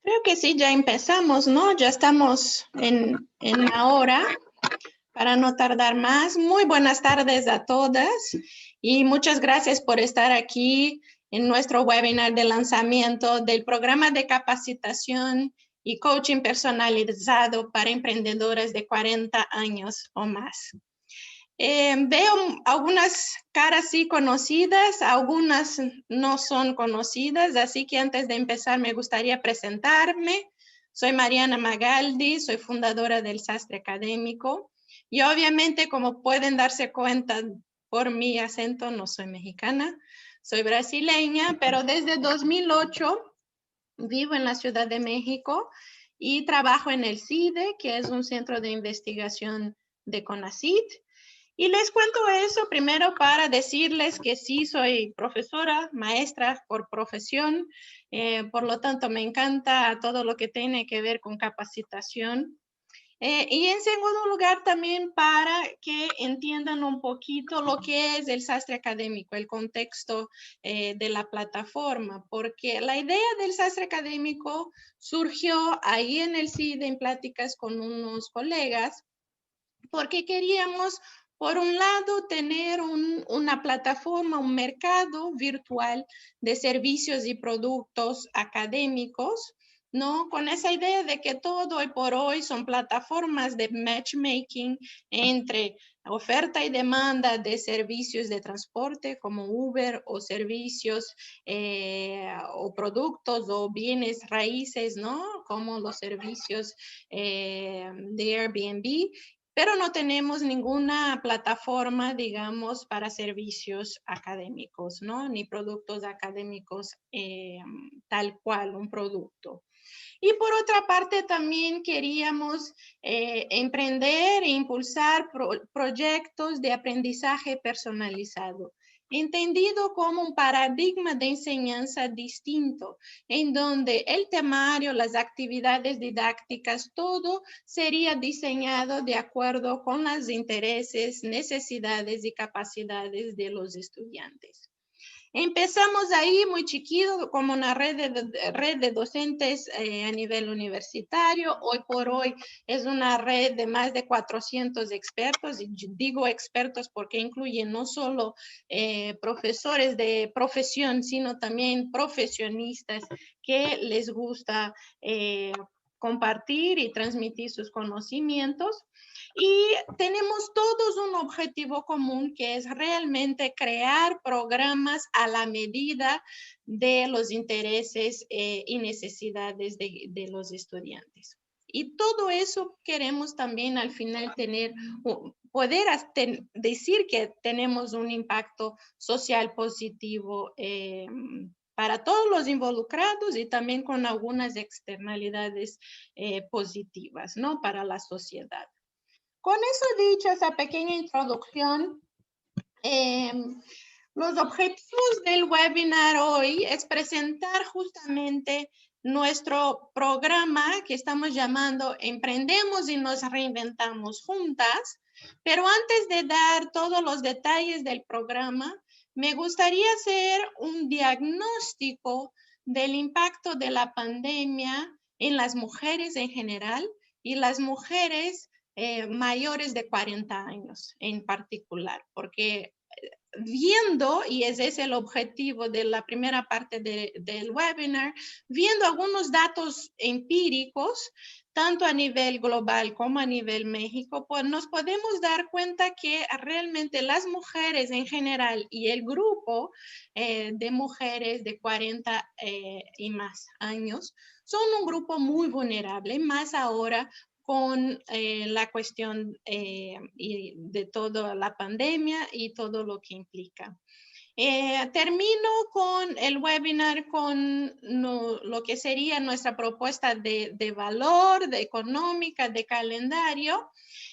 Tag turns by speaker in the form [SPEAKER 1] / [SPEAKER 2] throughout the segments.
[SPEAKER 1] Creo que sí, ya empezamos, ¿no? Ya estamos en la hora para no tardar más. Muy buenas tardes a todas y muchas gracias por estar aquí en nuestro webinar de lanzamiento del programa de capacitación y coaching personalizado para emprendedoras de 40 años o más. Veo algunas caras sí conocidas, algunas no son conocidas, así que antes de empezar me gustaría presentarme. Soy Mariana Magaldi, soy fundadora del Sastre Académico y obviamente, como pueden darse cuenta por mi acento, no soy mexicana, soy brasileña, pero desde 2008 vivo en la Ciudad de México y trabajo en el CIDE, que es un centro de investigación de CONACYT. Y les cuento eso primero para decirles que sí soy profesora, maestra por profesión, por lo tanto me encanta todo lo que tiene que ver con capacitación. Y en segundo lugar también para que entiendan un poquito lo que es el sastre académico, el contexto de la plataforma, porque la idea del sastre académico surgió ahí en el CIDE en pláticas con unos colegas, porque queríamos, por un lado, tener una plataforma, un mercado virtual de servicios y productos académicos, ¿no? Con esa idea de que todo hoy por hoy son plataformas de matchmaking entre oferta y demanda de servicios de transporte como Uber o servicios o productos o bienes raíces, ¿no? Como los servicios de Airbnb, pero no tenemos ninguna plataforma, digamos, para servicios académicos, ¿no? Ni productos académicos tal cual, un producto. Y por otra parte, también queríamos emprender e impulsar proyectos de aprendizaje personalizado, entendido como un paradigma de enseñanza distinto, en donde el temario, las actividades didácticas, todo sería diseñado de acuerdo con los intereses, necesidades y capacidades de los estudiantes. Empezamos ahí muy chiquito, como una red de docentes a nivel universitario. Hoy por hoy es una red de más de 400 expertos, y digo expertos porque incluyen no solo profesores de profesión, sino también profesionistas que les gusta compartir y transmitir sus conocimientos. Y tenemos todos un objetivo común, que es realmente crear programas a la medida de los intereses y necesidades de los estudiantes. Y todo eso queremos también al final tener, poder decir que tenemos un impacto social positivo para todos los involucrados y también con algunas externalidades positivas, ¿no? Para la sociedad. Con eso dicho, esa pequeña introducción, los objetivos del webinar hoy es presentar justamente nuestro programa que estamos llamando Emprendemos y nos reinventamos juntas. Pero antes de dar todos los detalles del programa, me gustaría hacer un diagnóstico del impacto de la pandemia en las mujeres en general y las mujeres mayores de 40 años en particular, porque viendo, y ese es el objetivo de la primera parte del webinar, viendo algunos datos empíricos, tanto a nivel global como a nivel México, pues nos podemos dar cuenta que realmente las mujeres en general y el grupo de mujeres de 40 y más años son un grupo muy vulnerable, más ahora con la cuestión de toda la pandemia y todo lo que implica. Termino con el webinar con lo que sería nuestra propuesta de valor, de económica, de calendario,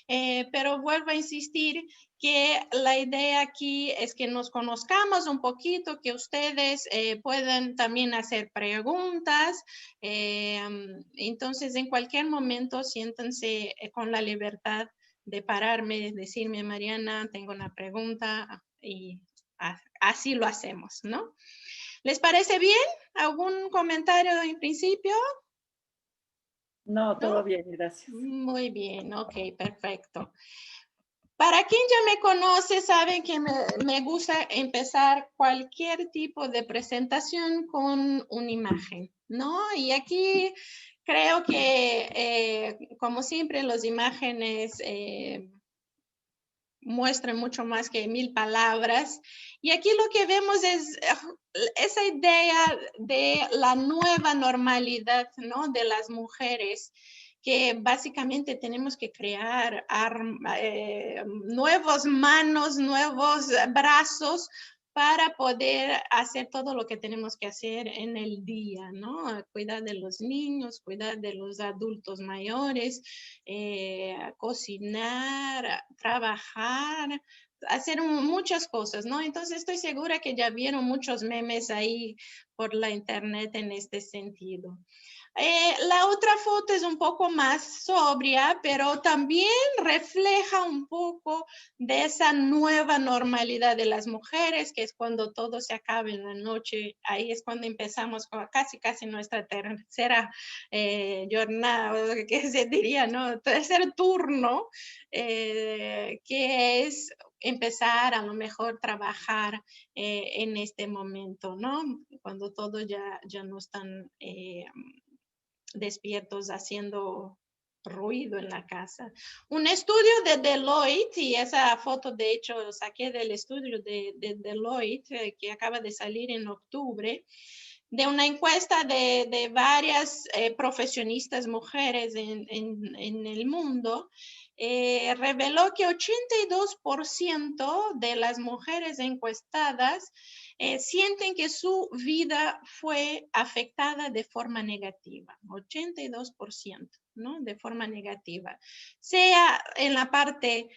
[SPEAKER 1] pero vuelvo a insistir que la idea aquí es que nos conozcamos un poquito, que ustedes puedan también hacer preguntas. Entonces, en cualquier momento, siéntanse con la libertad de pararme, decirme, Mariana, tengo una pregunta, y así lo hacemos, ¿no? ¿Les parece bien? ¿Algún comentario en principio?
[SPEAKER 2] No, todo
[SPEAKER 1] ¿no?
[SPEAKER 2] bien, gracias.
[SPEAKER 1] Muy bien, ok, perfecto. Para quien ya me conoce, saben que me gusta empezar cualquier tipo de presentación con una imagen, ¿no? Y aquí creo que, como siempre, las imágenes muestran mucho más que 1000 palabras. Y aquí lo que vemos es esa idea de la nueva normalidad, ¿no? De las mujeres, que básicamente tenemos que crear nuevos manos, nuevos brazos para poder hacer todo lo que tenemos que hacer en el día, ¿no? Cuidar de los niños, cuidar de los adultos mayores, cocinar, trabajar, hacer muchas cosas, ¿no? Entonces estoy segura que ya vieron muchos memes ahí por la internet en este sentido. La otra foto es un poco más sobria, pero también refleja un poco de esa nueva normalidad de las mujeres, que es cuando todo se acaba en la noche. Ahí es cuando empezamos con casi nuestra tercera jornada, que se diría, ¿no? Tercer turno, que es empezar a lo mejor trabajar en este momento, ¿no? Cuando todos ya no están despiertos haciendo ruido en la casa. Un estudio de Deloitte, y esa foto de hecho saqué del estudio de Deloitte que acaba de salir en octubre, de una encuesta de varias profesionistas mujeres en el mundo, reveló que 82% de las mujeres encuestadas sienten que su vida fue afectada de forma negativa, 82%, ¿no? De forma negativa, sea en la parte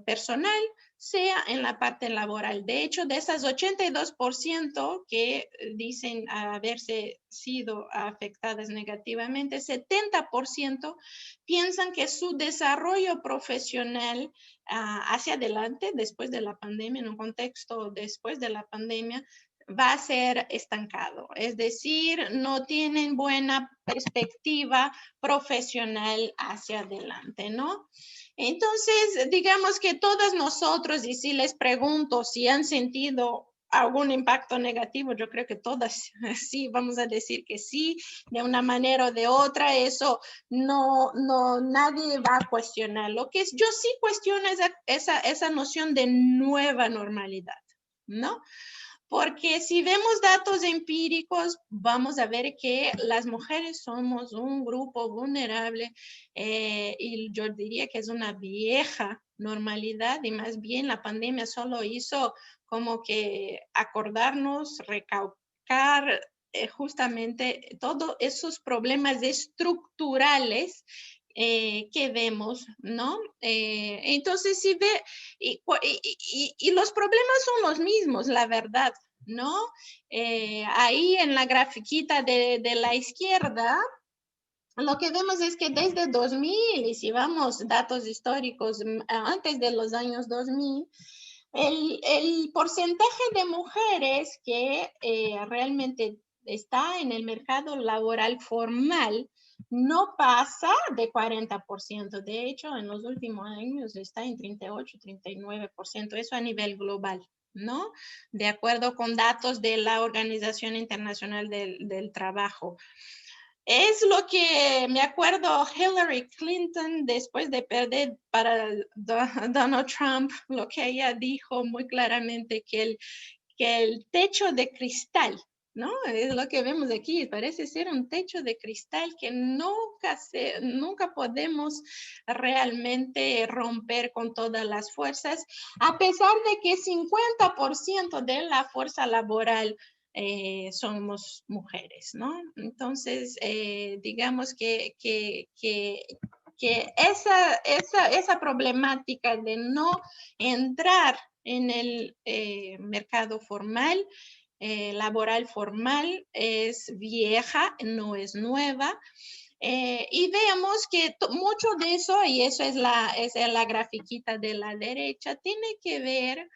[SPEAKER 1] personal, sea en la parte laboral. De hecho, de esas 82% que dicen haberse sido afectadas negativamente, 70% piensan que su desarrollo profesional hacia adelante, después de la pandemia, en un contexto después de la pandemia, va a ser estancado. Es decir, no tienen buena perspectiva profesional hacia adelante, ¿no? Entonces, digamos que todas nosotros, y si les pregunto si han sentido algún impacto negativo, yo creo que todas sí, vamos a decir que sí, de una manera o de otra, eso nadie va a cuestionar. Lo que yo sí cuestiono es esa noción de nueva normalidad, ¿no? Porque si vemos datos empíricos, vamos a ver que las mujeres somos un grupo vulnerable y yo diría que es una vieja normalidad y más bien la pandemia solo hizo como que acordarnos, recalcar justamente todos esos problemas estructurales que vemos, ¿no? Entonces, si ve, y los problemas son los mismos, la verdad, ¿no? Ahí en la grafiquita de la izquierda, lo que vemos es que desde 2000, y si vamos datos históricos antes de los años 2000, el porcentaje de mujeres que realmente está en el mercado laboral formal no pasa de 40%. De hecho, en los últimos años está en 38, 39%. Eso a nivel global, ¿no? De acuerdo con datos de la Organización Internacional del Trabajo. Es lo que me acuerdo Hillary Clinton después de perder para Donald Trump, lo que ella dijo muy claramente que el techo de cristal, ¿no? Es lo que vemos aquí, parece ser un techo de cristal que nunca podemos realmente romper con todas las fuerzas, a pesar de que 50% de la fuerza laboral somos mujeres, ¿no? Entonces, digamos que esa problemática de no entrar en el mercado formal, laboral formal, es vieja, no es nueva. Y vemos que mucho de eso, y eso es la grafiquita de la derecha, tiene que ver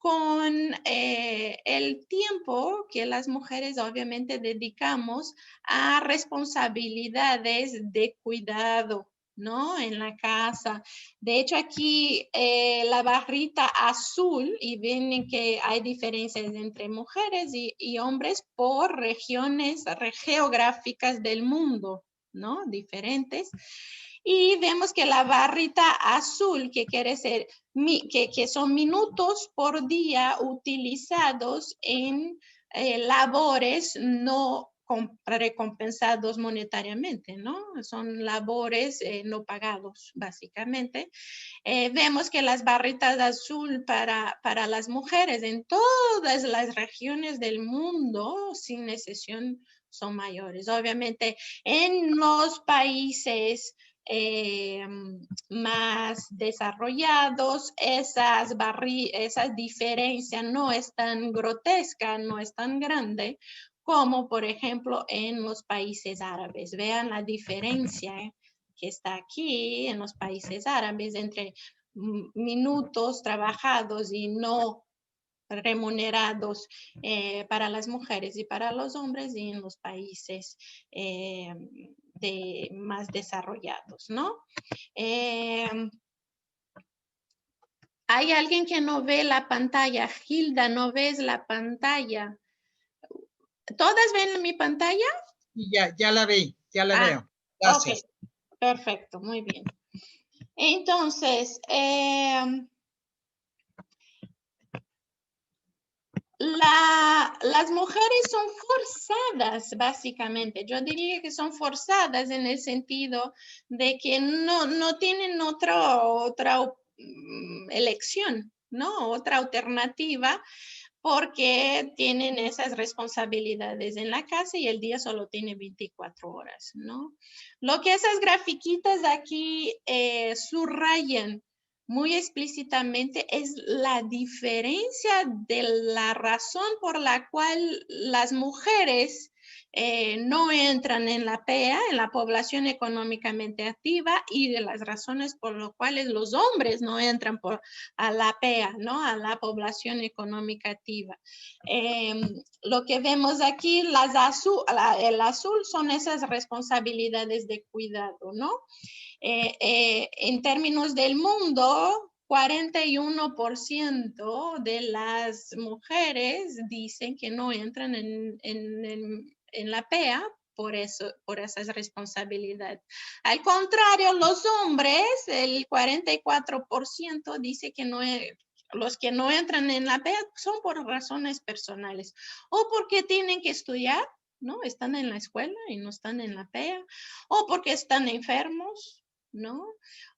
[SPEAKER 1] con el tiempo que las mujeres obviamente dedicamos a responsabilidades de cuidado, ¿no? En la casa. De hecho, aquí la barrita azul, y ven que hay diferencias entre mujeres y hombres por regiones geográficas del mundo, ¿no? Diferentes. Y vemos que la barrita azul, que quiere decir que son minutos por día utilizados en labores no recompensados monetariamente, ¿no? Son labores no pagados, básicamente. Vemos que las barritas azul para las mujeres en todas las regiones del mundo, sin excepción, son mayores. Obviamente, en los países más desarrollados, esas diferencias no es tan grotesca, no es tan grande, como por ejemplo en los países árabes. Vean la diferencia que está aquí en los países árabes entre minutos trabajados y no remunerados para las mujeres y para los hombres, y en los países más desarrollados, ¿no? Hay alguien que no ve la pantalla. Hilda, ¿no ves la pantalla? ¿Todas ven mi pantalla?
[SPEAKER 2] Ya la vi, ya la veo. Gracias.
[SPEAKER 1] Ok, perfecto, muy bien. Entonces, las mujeres son forzadas, básicamente. Yo diría que son forzadas en el sentido de que no tienen otra elección, ¿no? Otra alternativa, porque tienen esas responsabilidades en la casa y el día solo tiene 24 horas, ¿no? Lo que esas grafiquitas aquí subrayan muy explícitamente es la diferencia de la razón por la cual las mujeres no entran en la PEA, en la población económicamente activa, y de las razones por las cuales los hombres no entran a la PEA, ¿no? A la población económica activa. Lo que vemos aquí, el azul son esas responsabilidades de cuidado, ¿no? En términos del mundo, 41% de las mujeres dicen que no entran en la PEA por esas responsabilidades. Al contrario, los hombres, el 44% dice que los que no entran en la PEA son por razones personales o porque tienen que estudiar, ¿no? Están en la escuela y no están en la PEA, o porque están enfermos, ¿no?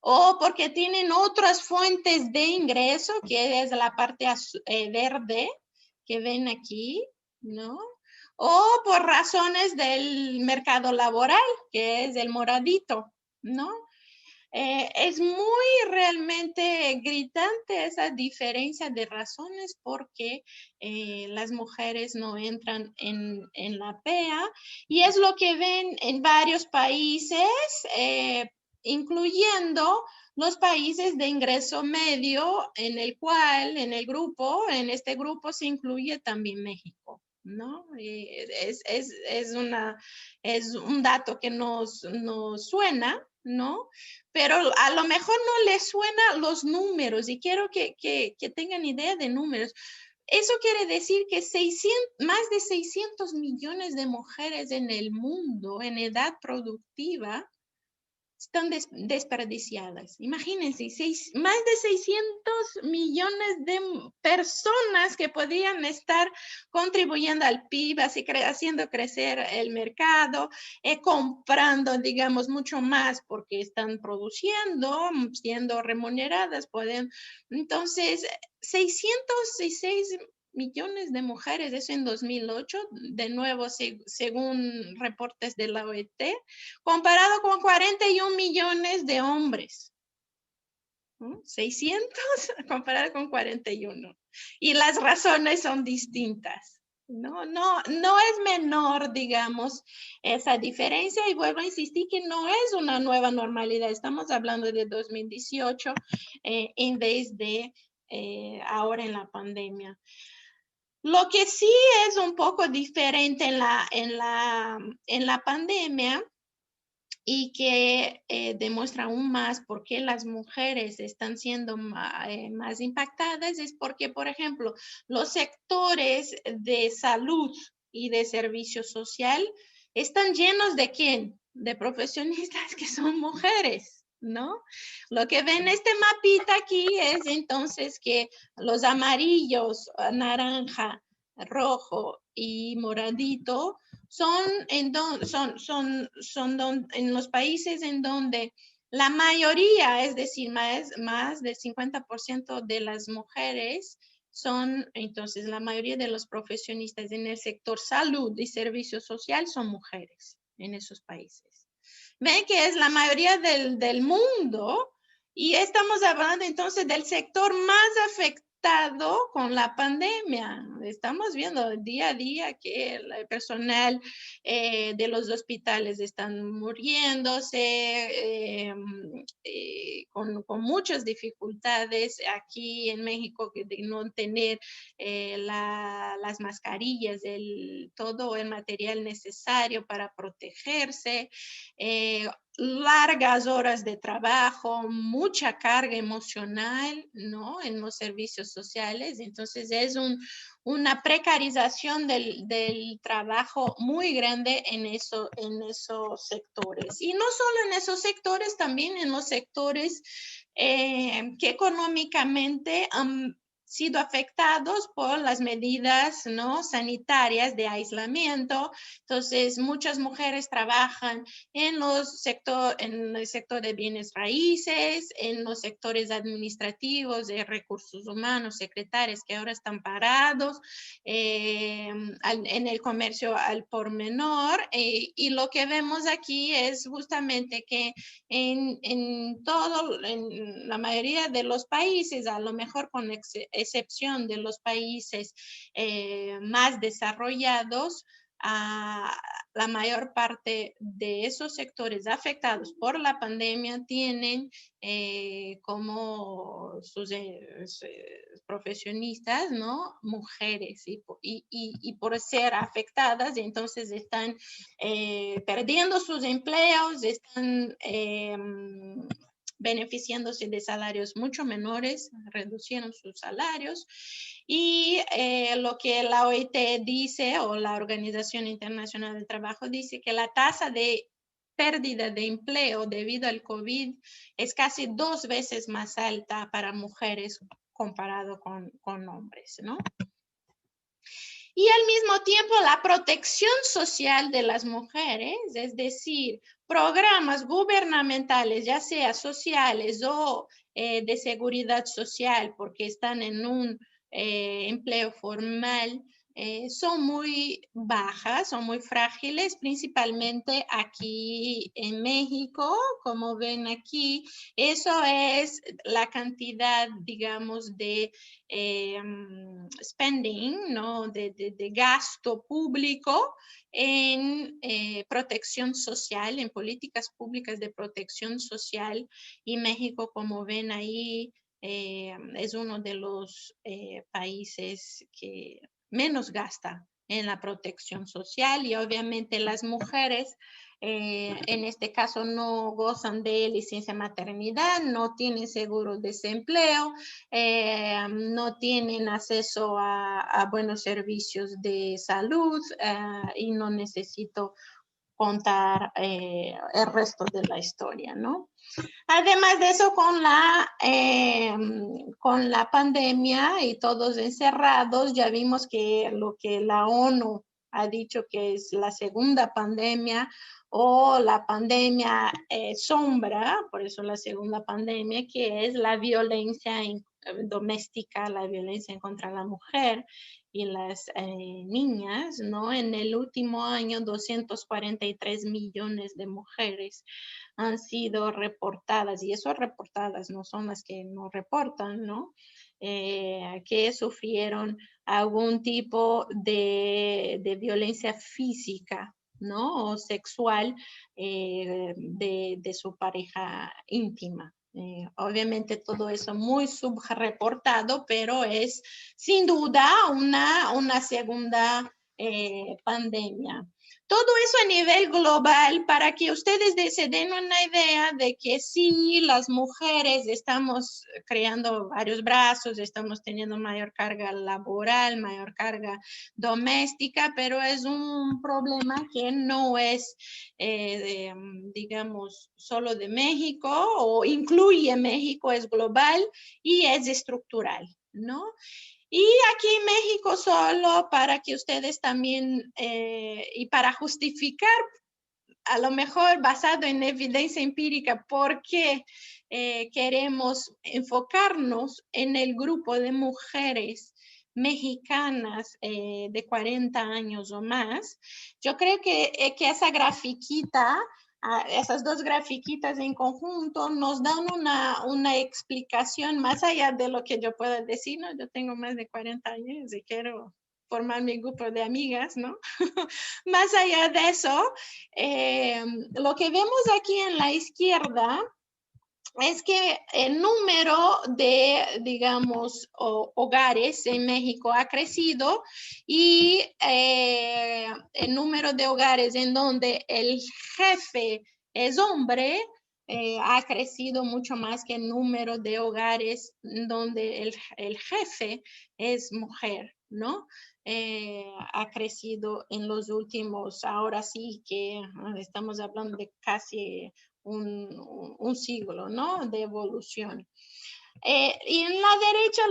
[SPEAKER 1] O porque tienen otras fuentes de ingreso, que es la parte verde que ven aquí, ¿no? O por razones del mercado laboral, que es el moradito, ¿no? Es muy realmente gritante esa diferencia de razones porque las mujeres no entran en la PEA, y es lo que ven en varios países, incluyendo los países de ingreso medio, en este grupo se incluye también México, ¿no? Es un dato que nos suena, ¿no? Pero a lo mejor no les suena los números, y quiero que tengan idea de números. Eso quiere decir que más de 600 millones de mujeres en el mundo en edad productiva están desperdiciadas. Imagínense, más de 600 millones de personas que podrían estar contribuyendo al PIB, así haciendo crecer el mercado, comprando, digamos, mucho más porque están produciendo, siendo remuneradas. Entonces, 606 millones de mujeres, eso en 2008, de nuevo, según reportes de la OET, comparado con 41 millones de hombres. 600 comparado con 41. Y las razones son distintas. No es menor, digamos, esa diferencia, y vuelvo a insistir que no es una nueva normalidad. Estamos hablando de 2018 en vez de ahora en la pandemia. Lo que sí es un poco diferente en la pandemia y que demuestra aún más por qué las mujeres están siendo más impactadas es porque, por ejemplo, los sectores de salud y de servicio social están llenos ¿de quién? De profesionistas que son mujeres, ¿no? Lo que ven este mapita aquí es entonces que los amarillos, naranja, rojo y moradito son en los países en donde la mayoría, es decir, más del 50% de las mujeres son, entonces, la mayoría de los profesionistas en el sector salud y servicio social son mujeres en esos países. Ven que es la mayoría del mundo y estamos hablando entonces del sector más afectado con la pandemia. Estamos viendo día a día que el personal de los hospitales están muriéndose con muchas dificultades aquí en México de no tener las mascarillas, todo el material necesario para protegerse. Largas horas de trabajo, mucha carga emocional, ¿no? En los servicios sociales. Entonces es una precarización del trabajo muy grande en esos sectores. Y no solo en esos sectores, también en los sectores que económicamente han sido afectados por las medidas, ¿no?, sanitarias de aislamiento. Entonces, muchas mujeres trabajan en el sector de bienes raíces, en los sectores administrativos de recursos humanos, secretarias que ahora están parados, en el comercio al por menor. Y lo que vemos aquí es justamente que en la mayoría de los países, a lo mejor con excepción de los países más desarrollados, la mayor parte de esos sectores afectados por la pandemia tienen como sus profesionistas, ¿no?, mujeres, y por ser afectadas, entonces están perdiendo sus empleos, están beneficiándose de salarios mucho menores, reducieron sus salarios. Y lo que la OIT dice, o la Organización Internacional del Trabajo, dice que la tasa de pérdida de empleo debido al COVID es casi 2 veces más alta para mujeres comparado con hombres, ¿no? Y al mismo tiempo la protección social de las mujeres, es decir, programas gubernamentales, ya sea sociales o de seguridad social, porque están en un empleo formal, son muy bajas, son muy frágiles, principalmente aquí en México, como ven aquí. Eso es la cantidad, digamos, de spending, ¿no?, de gasto público en protección social, en políticas públicas de protección social. Y México, como ven ahí, es uno de los países que menos gasta en la protección social, y obviamente las mujeres en este caso no gozan de licencia maternidad, no tienen seguro de desempleo, no tienen acceso a buenos servicios de salud, y no necesito contar el resto de la historia, ¿no? Además de eso, con la pandemia y todos encerrados, ya vimos que lo que la ONU ha dicho que es la segunda pandemia, o la pandemia sombra, por eso la segunda pandemia, que es la violencia doméstica, la violencia contra la mujer y las niñas, ¿no? En el último año, 243 millones de mujeres han sido reportadas, y eso reportadas, no son las que no reportan, ¿no? Que sufrieron algún tipo de violencia física, ¿no?, o sexual de su pareja íntima, Obviamente todo eso muy subreportado, pero es sin duda una segunda pandemia. Todo eso a nivel global para que ustedes se den una idea de que sí, las mujeres estamos creando varios brazos, estamos teniendo mayor carga laboral, mayor carga doméstica, pero es un problema que no es, digamos, solo de México o incluye México, es global y es estructural, ¿no? Y aquí en México solo para que ustedes también, y para justificar, a lo mejor basado en evidencia empírica, por qué queremos enfocarnos en el grupo de mujeres mexicanas de 40 años o más. Yo creo que esa grafiquita, esas dos grafiquitas en conjunto nos dan una explicación más allá de lo que yo pueda decir, ¿no? Yo tengo más de 40 años y quiero formar mi grupo de amigas, ¿no? Más allá de eso, lo que vemos aquí en la izquierda es que el número de, digamos, hogares en México ha crecido y el número de hogares en donde el jefe es hombre ha crecido mucho más que el número de hogares donde el jefe es mujer, ¿no? Ha crecido en los últimos, ahora sí que estamos hablando de casi un siglo, ¿no? De evolución. Y en la derecha,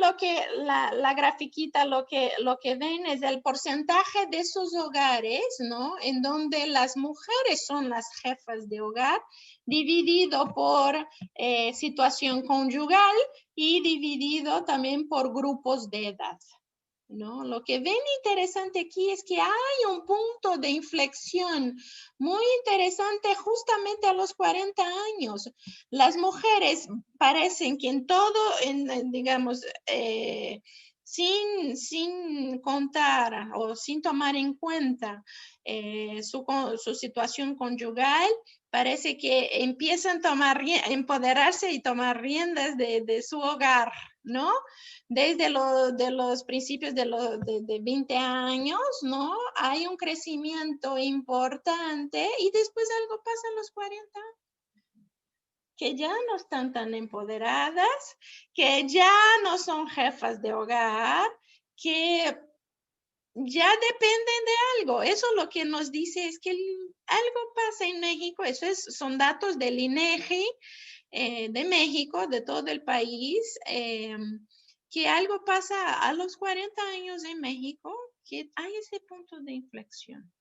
[SPEAKER 1] la grafiquita, lo que ven es el porcentaje de esos hogares, ¿no? En donde las mujeres son las jefas de hogar, dividido por situación conyugal y dividido también por grupos de edad, ¿no? Lo que ven interesante aquí es que hay un punto de inflexión muy interesante justamente a los 40 años. Las mujeres parecen que en todo, digamos, sin contar o sin tomar en cuenta su situación conyugal, parece que empiezan a empoderarse y tomar riendas de su hogar, ¿no? Desde de los principios de 20 años, ¿no? Hay un crecimiento importante y después algo pasa a los 40, que ya no están tan empoderadas, que ya no son jefas de hogar, que ya dependen de algo. Eso lo que nos dice es que algo pasa en México. Son datos del INEGI de México, de todo el país, que algo pasa a los 40 años en México, que hay ese punto de inflexión.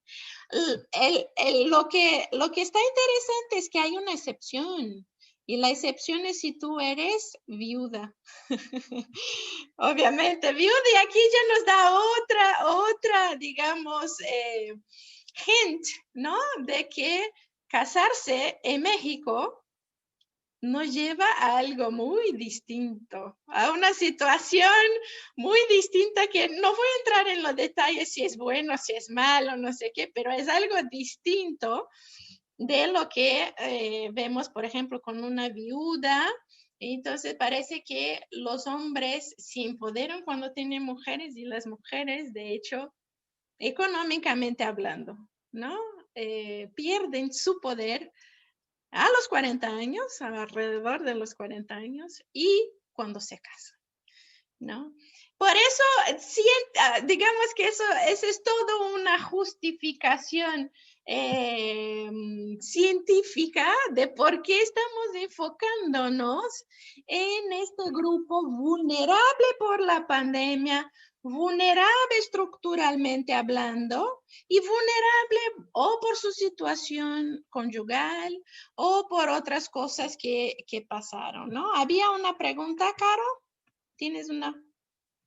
[SPEAKER 1] Lo que está interesante es que hay una excepción. Y la excepción es si tú eres viuda. Obviamente, viuda, y aquí ya nos da otra, digamos, hint, ¿no? De que casarse en México nos lleva a algo muy distinto, a una situación muy distinta que no voy a entrar en los detalles si es bueno, si es malo, no sé qué, pero es algo distinto de lo que vemos, por ejemplo, con una viuda. Entonces parece que los hombres se empoderan cuando tienen mujeres y las mujeres, de hecho, económicamente hablando, ¿no? Pierden su poder a los 40 años, alrededor de los 40 años, y cuando se casan, ¿no? Por eso, digamos que eso es todo una justificación científica de por qué estamos enfocándonos en este grupo vulnerable por la pandemia, vulnerable estructuralmente hablando y vulnerable o por su situación conyugal o por otras cosas que pasaron, ¿no? Había una pregunta, Caro. ¿Tienes una?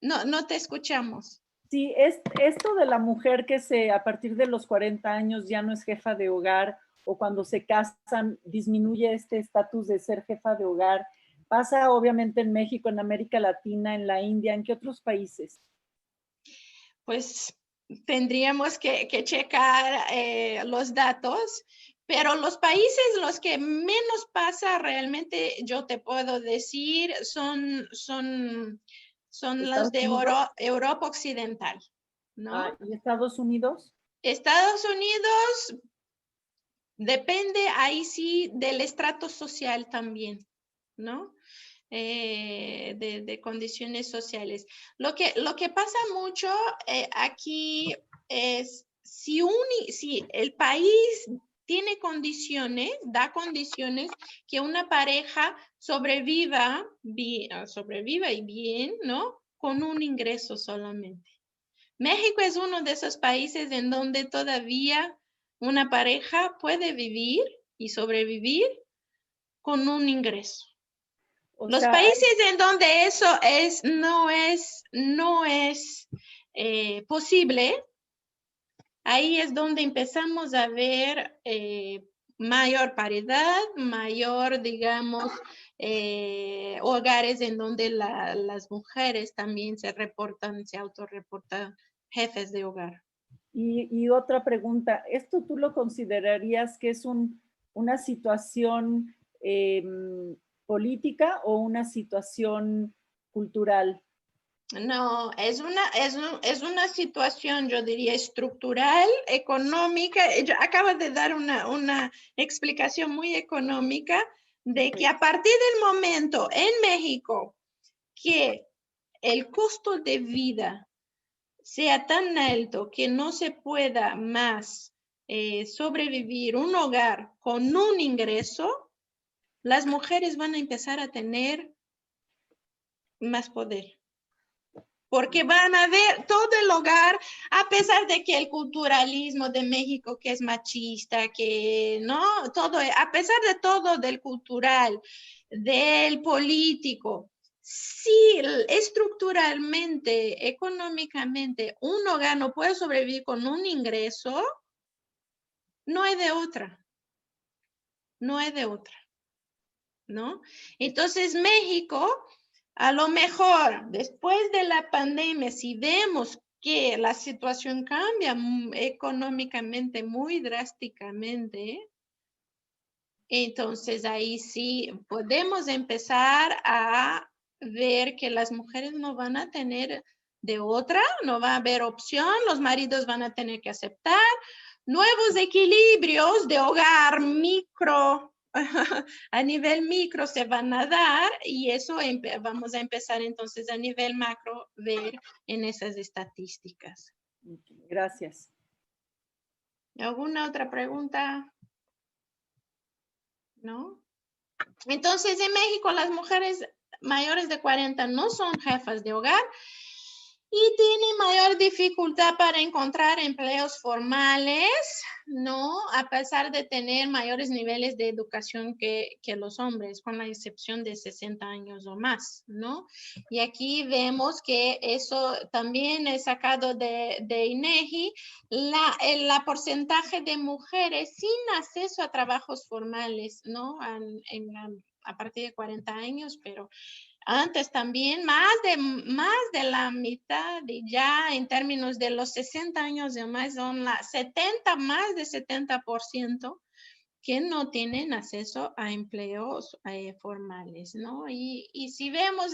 [SPEAKER 1] No te escuchamos.
[SPEAKER 3] Sí, es esto de la mujer que a partir de los 40 años ya no es jefa de hogar o cuando se casan disminuye este estatus de ser jefa de hogar. Pasa obviamente en México, en América Latina, en la India, ¿en qué otros países?
[SPEAKER 1] Pues tendríamos que checar los datos, Pero los países los que menos pasa realmente, yo te puedo decir, son los de Europa Occidental, ¿no?
[SPEAKER 3] ¿Y Estados Unidos?
[SPEAKER 1] Estados Unidos depende ahí sí del estrato social también, ¿no? De condiciones sociales. Lo que pasa mucho aquí es si el país tiene condiciones, da condiciones que una pareja sobreviva y bien, ¿no? Con un ingreso solamente. México es uno de esos países en donde todavía una pareja puede vivir y sobrevivir con un ingreso. Los países en donde eso no es posible, ahí es donde empezamos a ver mayor paridad, mayor, digamos, hogares en donde las mujeres también se autorreportan jefes de hogar.
[SPEAKER 3] Y otra pregunta, ¿esto tú lo considerarías que es una situación política o una situación cultural?
[SPEAKER 1] No, es una situación, yo diría, estructural, económica. Acabas de dar una explicación muy económica de que a partir del momento en México que el costo de vida sea tan alto que no se pueda más sobrevivir un hogar con un ingreso, las mujeres van a empezar a tener más poder. Porque van a ver todo el hogar, a pesar de que el culturalismo de México, que es machista, que no, todo, a pesar de todo del cultural, del político, si estructuralmente, económicamente, un hogar no puede sobrevivir con un ingreso, no hay de otra. No hay de otra, ¿no? Entonces, México, a lo mejor, después de la pandemia, si vemos que la situación cambia económicamente muy drásticamente, entonces ahí sí podemos empezar a ver que las mujeres no van a tener de otra, no va a haber opción, los maridos van a tener que aceptar nuevos equilibrios de hogar micro, a nivel micro se van a dar y eso vamos a empezar entonces a nivel macro ver en esas estadísticas.
[SPEAKER 3] Gracias.
[SPEAKER 1] ¿Alguna otra pregunta? ¿No? Entonces, en México, las mujeres mayores de 40 no son jefas de hogar y tienen mayor dificultad para encontrar empleos formales, ¿no? A pesar de tener mayores niveles de educación que los hombres, con la excepción de 60 años o más, ¿no? Y aquí vemos que eso también es sacado de INEGI, la porcentaje de mujeres sin acceso a trabajos formales, ¿no? A partir de 40 años, pero antes también más de la mitad, y ya en términos de los 60 años o más, son más de 70% que no tienen acceso a empleos formales, ¿no? Y si vemos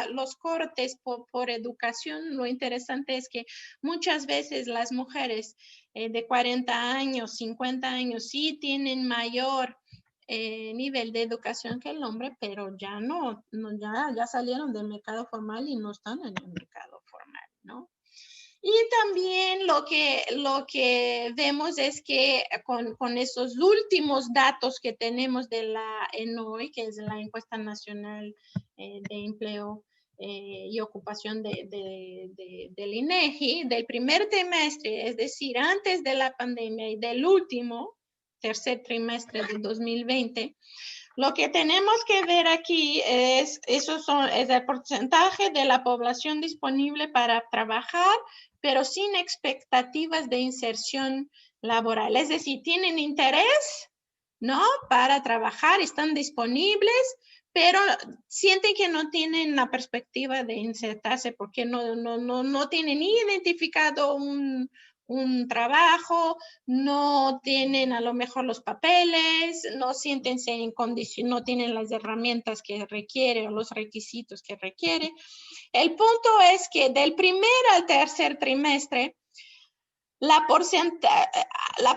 [SPEAKER 1] los cortes por educación, lo interesante es que muchas veces las mujeres de 40 años, 50 años, sí tienen mayor nivel de educación que el hombre, pero ya ya salieron del mercado formal y no están en el mercado formal, ¿no? Y también lo que vemos es que con esos últimos datos que tenemos de la ENOI, que es la Encuesta Nacional de Empleo y Ocupación del INEGI, del primer trimestre, es decir, antes de la pandemia y del último tercer trimestre de 2020, lo que tenemos que ver aquí es el porcentaje de la población disponible para trabajar, pero sin expectativas de inserción laboral. Es decir, tienen interés, ¿no? Para trabajar, están disponibles, pero sienten que no tienen la perspectiva de insertarse porque no tienen ni identificado un trabajo, no tienen a lo mejor los papeles, no siéntense en condición, no tienen las herramientas que requiere o los requisitos que requiere. El punto es que del primer al tercer trimestre, la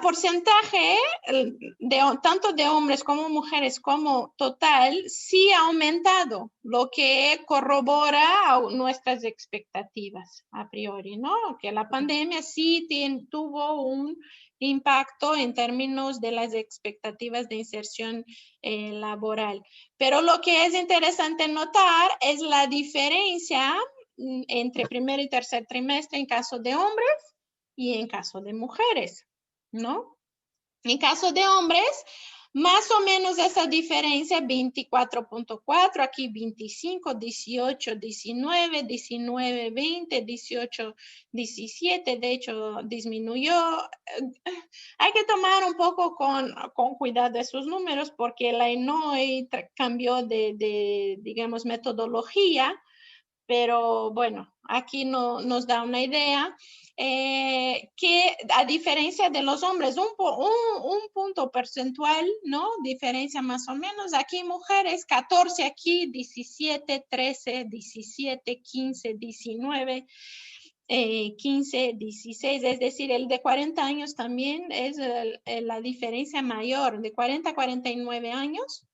[SPEAKER 1] porcentaje tanto de hombres como mujeres como total sí ha aumentado, lo que corrobora nuestras expectativas a priori, ¿no? Que la pandemia sí tuvo un impacto en términos de las expectativas de inserción laboral. Pero lo que es interesante notar es la diferencia entre primer y tercer trimestre en caso de hombres y en caso de mujeres, ¿no? En caso de hombres, más o menos esa diferencia, 24.4, aquí 25, 18, 19, 19, 20, 18, 17, de hecho disminuyó. Hay que tomar un poco con cuidado esos números porque la ENOE cambió de, digamos, metodología, pero bueno, aquí nos da una idea que a diferencia de los hombres, un punto porcentual, ¿no? Diferencia más o menos. Aquí mujeres, 14, aquí 17, 13, 17, 15, 19, 15, 16, es decir, el de 40 años también es la diferencia mayor, de 40 a 49 años,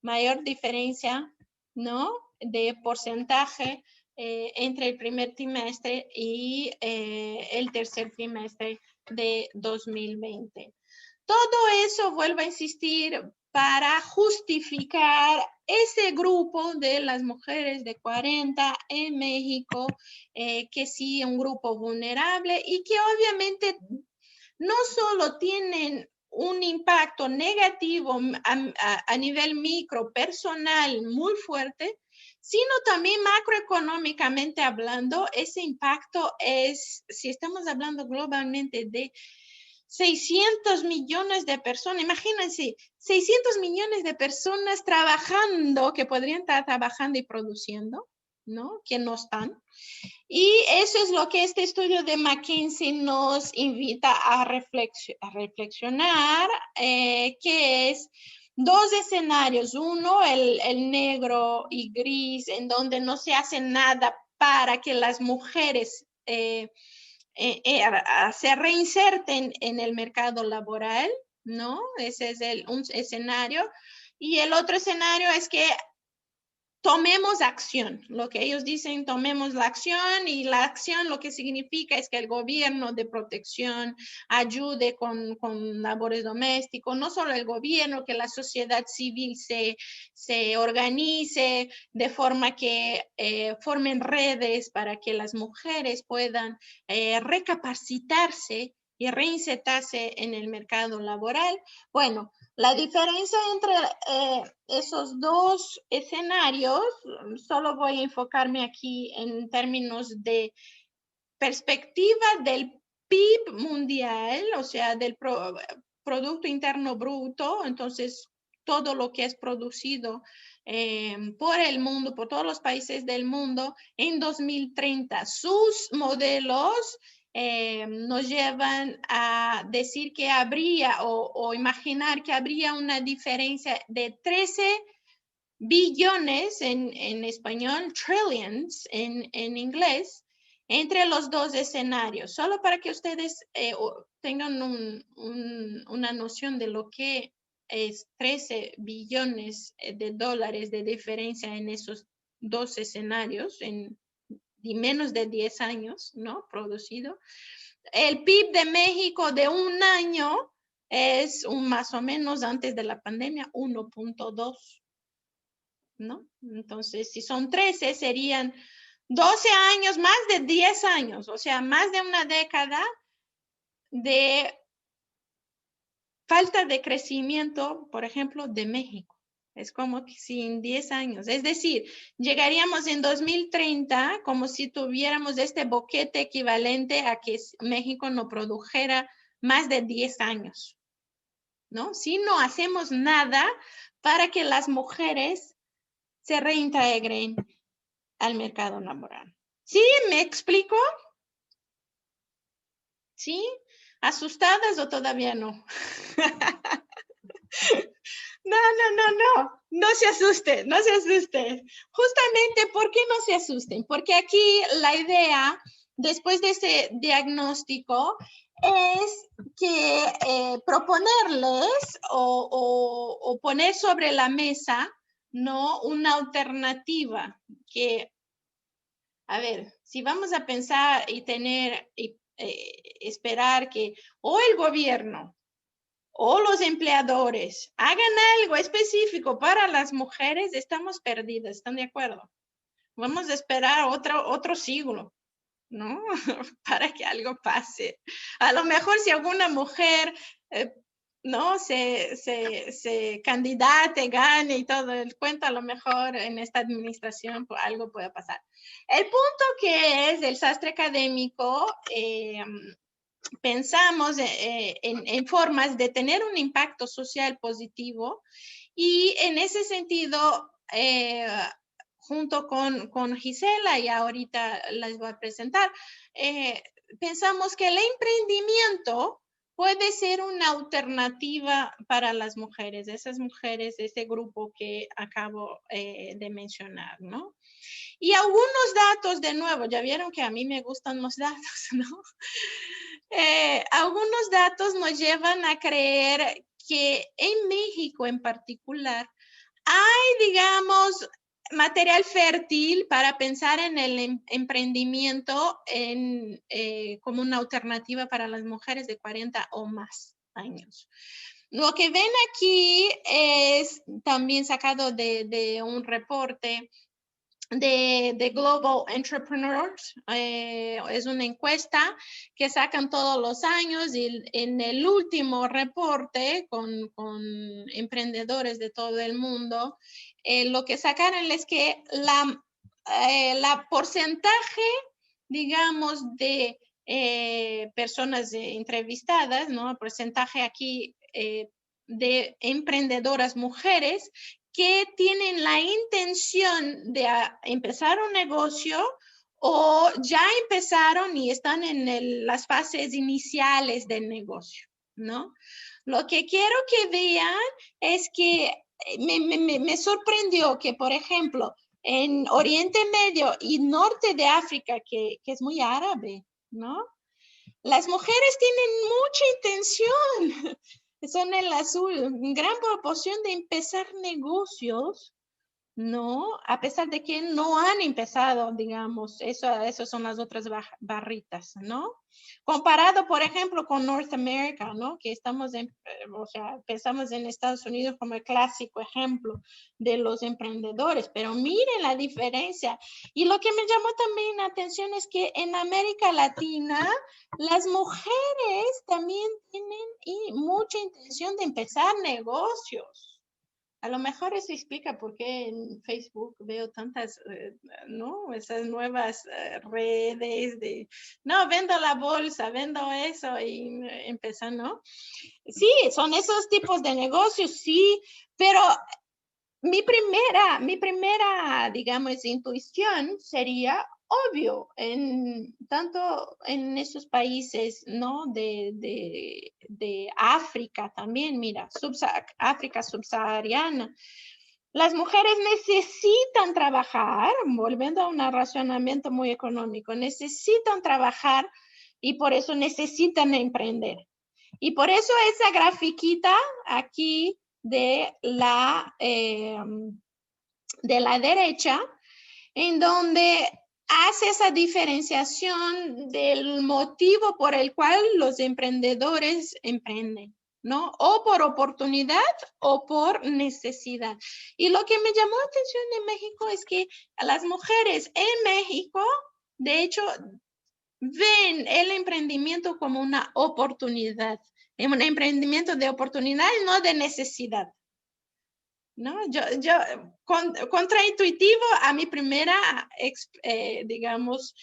[SPEAKER 1] mayor diferencia, ¿no? De porcentaje entre el primer trimestre y el tercer trimestre de 2020. Todo eso, vuelvo a insistir, para justificar ese grupo de las mujeres de 40 en México, que sí, un grupo vulnerable y que obviamente no solo tienen un impacto negativo a nivel micro, personal, muy fuerte, sino también macroeconómicamente hablando, ese impacto es, si estamos hablando globalmente de 600 millones de personas, imagínense, 600 millones de personas trabajando, que podrían estar trabajando y produciendo, ¿no? Que no están. Y eso es lo que este estudio de McKinsey nos invita a reflexionar, que es dos escenarios. Uno, el negro y gris, en donde no se hace nada para que las mujeres se reinserten en el mercado laboral, ¿no? Ese es un escenario. Y el otro escenario es que tomemos acción, lo que ellos dicen, tomemos la acción, y la acción lo que significa es que el gobierno de protección ayude con labores domésticos, no solo el gobierno, que la sociedad civil se organice de forma que formen redes para que las mujeres puedan recapacitarse y reinsertarse en el mercado laboral. Bueno, la diferencia entre esos dos escenarios, solo voy a enfocarme aquí en términos de perspectiva del PIB mundial, o sea, del Producto Interno Bruto, entonces todo lo que es producido por el mundo, por todos los países del mundo en 2030. Sus modelos nos llevan a decir que habría o imaginar que habría una diferencia de 13 billones en español, trillions en inglés, entre los dos escenarios, solo para que ustedes tengan una noción de lo que es 13 billones de dólares de diferencia en esos dos escenarios en menos de 10 años, ¿no? Producido. El PIB de México de un año es más o menos antes de la pandemia 1.2, ¿no? Entonces, si son 13, serían 12 años, más de 10 años, o sea, más de una década de falta de crecimiento, por ejemplo, de México. Es como que si en 10 años, es decir, llegaríamos en 2030 como si tuviéramos este boquete equivalente a que México no produjera más de 10 años, ¿no? Si no hacemos nada para que las mujeres se reintegren al mercado laboral. ¿Sí? ¿Me explico? ¿Sí? ¿Asustadas o todavía no? No se asusten, no se asusten. Justamente, ¿por qué no se asusten? Porque aquí la idea, después de ese diagnóstico, es que proponerles o poner sobre la mesa, ¿no? Una alternativa que, a ver, si vamos a pensar y tener, esperar que o el gobierno o los empleadores hagan algo específico para las mujeres, estamos perdidas, ¿están de acuerdo? Vamos a esperar otro siglo, ¿no? Para que algo pase. A lo mejor si alguna mujer, ¿no? Se candidate, gane y todo el cuento, a lo mejor en esta administración pues, algo puede pasar. El punto que es del sastre académico, pensamos en formas de tener un impacto social positivo y en ese sentido, junto con Gisela, y ahorita les voy a presentar, pensamos que el emprendimiento puede ser una alternativa para las mujeres, esas mujeres, ese grupo que acabo de mencionar, ¿no? Y algunos datos, de nuevo, ya vieron que a mí me gustan los datos, ¿no? Algunos datos nos llevan a creer que en México en particular hay, digamos, material fértil para pensar en el emprendimiento como una alternativa para las mujeres de 40 o más años. Lo que ven aquí es también sacado de un reporte de Global Entrepreneurs, es una encuesta que sacan todos los años y en el último reporte con emprendedores de todo el mundo, lo que sacaron es que la porcentaje, digamos, de personas entrevistadas, ¿no? El porcentaje aquí de emprendedoras mujeres que tienen la intención de empezar un negocio o ya empezaron y están en las fases iniciales del negocio, ¿no? Lo que quiero que vean es que me sorprendió que, por ejemplo, en Oriente Medio y Norte de África, que es muy árabe, ¿no? Las mujeres tienen mucha intención, son el azul, gran proporción de empezar negocios, ¿no? A pesar de que no han empezado, digamos, eso son las otras barritas, ¿no? Comparado, por ejemplo, con North America, ¿no? Que estamos pensamos en Estados Unidos como el clásico ejemplo de los emprendedores, pero miren la diferencia. Y lo que me llamó también la atención es que en América Latina, las mujeres también tienen mucha intención de empezar negocios. A lo mejor eso explica por qué en Facebook veo tantas, ¿no? Esas nuevas redes de, no, vendo la bolsa, vendo eso y empiezan, ¿no? Sí, son esos tipos de negocios, sí, pero mi primera, digamos, intuición sería obvio, tanto en esos países, ¿no? De África también, mira, África subsahariana. Las mujeres necesitan trabajar, volviendo a un razonamiento muy económico, necesitan trabajar y por eso necesitan emprender. Y por eso esa grafiquita aquí de la derecha, en donde hace esa diferenciación del motivo por el cual los emprendedores emprenden, ¿no? O por oportunidad o por necesidad. Y lo que me llamó la atención en México es que las mujeres en México, de hecho, ven el emprendimiento como una oportunidad, un emprendimiento de oportunidad y no de necesidad. ¿No? Contraintuitivo a mi primera, digamos,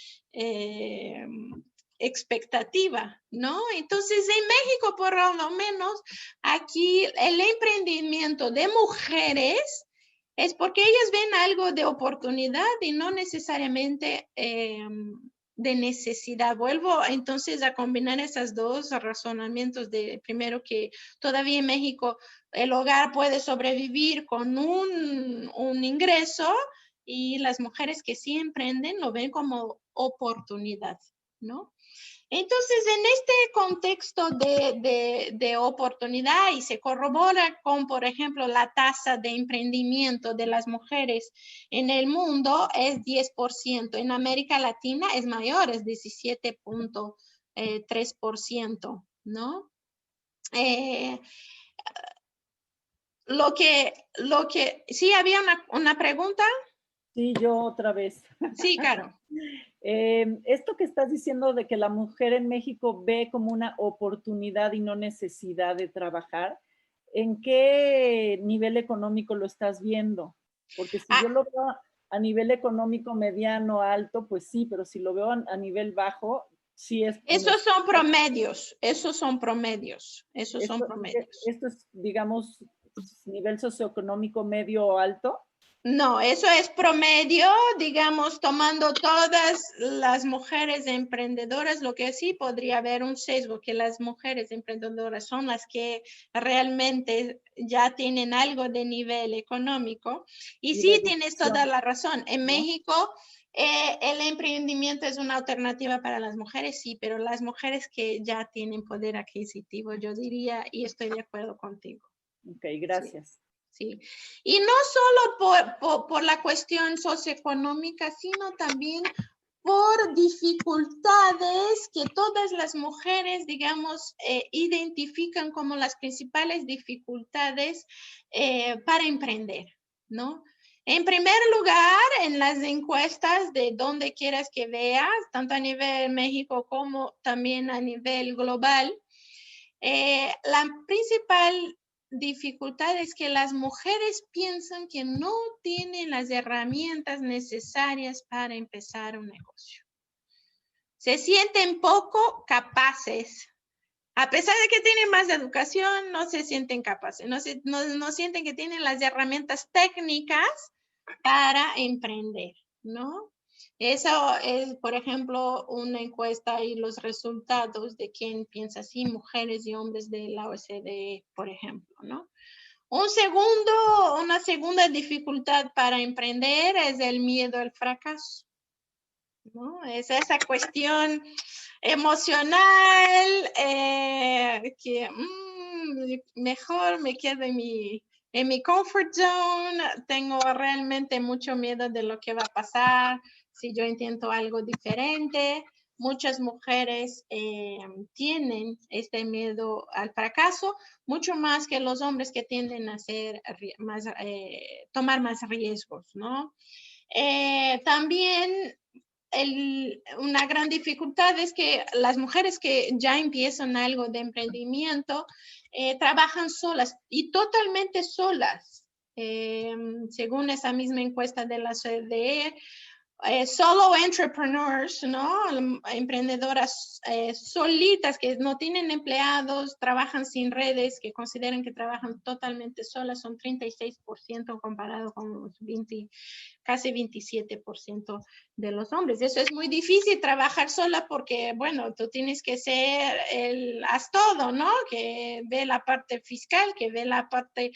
[SPEAKER 1] expectativa, ¿no? Entonces, en México, por lo menos, aquí el emprendimiento de mujeres es porque ellas ven algo de oportunidad y no necesariamente de necesidad. Vuelvo entonces a combinar esos dos razonamientos de primero que todavía en México el hogar puede sobrevivir con un ingreso y las mujeres que sí emprenden lo ven como oportunidad, ¿no? Entonces, en este contexto de oportunidad y se corrobora con, por ejemplo, la tasa de emprendimiento de las mujeres en el mundo es 10%. En América Latina es mayor, es 17.3%, ¿no? Sí, había una pregunta.
[SPEAKER 3] Sí, yo otra vez.
[SPEAKER 1] Sí, claro.
[SPEAKER 3] Esto que estás diciendo de que la mujer en México ve como una oportunidad y no necesidad de trabajar, ¿en qué nivel económico lo estás viendo? Porque si yo lo veo a nivel económico mediano, alto, pues sí, pero si lo veo a nivel bajo, sí es...
[SPEAKER 1] Esos son promedios, esos son promedios.
[SPEAKER 3] Esto es, digamos, nivel socioeconómico medio o alto.
[SPEAKER 1] No, eso es promedio, digamos, tomando todas las mujeres emprendedoras, lo que sí podría haber un sesgo, que las mujeres emprendedoras son las que realmente ya tienen algo de nivel económico. Y sí, tienes toda la razón. En México, el emprendimiento es una alternativa para las mujeres, sí, pero las mujeres que ya tienen poder adquisitivo, yo diría, y estoy de acuerdo contigo.
[SPEAKER 3] Ok, gracias.
[SPEAKER 1] Sí. Sí, y no solo por la cuestión socioeconómica, sino también por dificultades que todas las mujeres, digamos, identifican como las principales dificultades para emprender, ¿no? En primer lugar, en las encuestas de donde quieras que veas, tanto a nivel México como también a nivel global, la principal dificultad es que las mujeres piensan que no tienen las herramientas necesarias para empezar un negocio. Se sienten poco capaces. A pesar de que tienen más educación, no se sienten capaces, no sienten que tienen las herramientas técnicas para emprender, ¿no? Eso es, por ejemplo, una encuesta y los resultados de quién piensa así, mujeres y hombres de la OCDE, por ejemplo, ¿no? Una segunda dificultad para emprender es el miedo al fracaso, ¿no? Es esa cuestión emocional que mejor me quedo en mi comfort zone, tengo realmente mucho miedo de lo que va a pasar si yo intento algo diferente. Muchas mujeres tienen este miedo al fracaso, mucho más que los hombres que tienden a tomar más riesgos, ¿no? También una gran dificultad es que las mujeres que ya empiezan algo de emprendimiento trabajan solas y totalmente solas. Según esa misma encuesta de la OCDE, solo entrepreneurs, ¿no? Emprendedoras solitas que no tienen empleados, trabajan sin redes, que consideran que trabajan totalmente solas, son 36% comparado con los casi 27% de los hombres. Eso es muy difícil trabajar sola porque, bueno, tú tienes que ser haz todo, ¿no? Que ve la parte fiscal, que ve la parte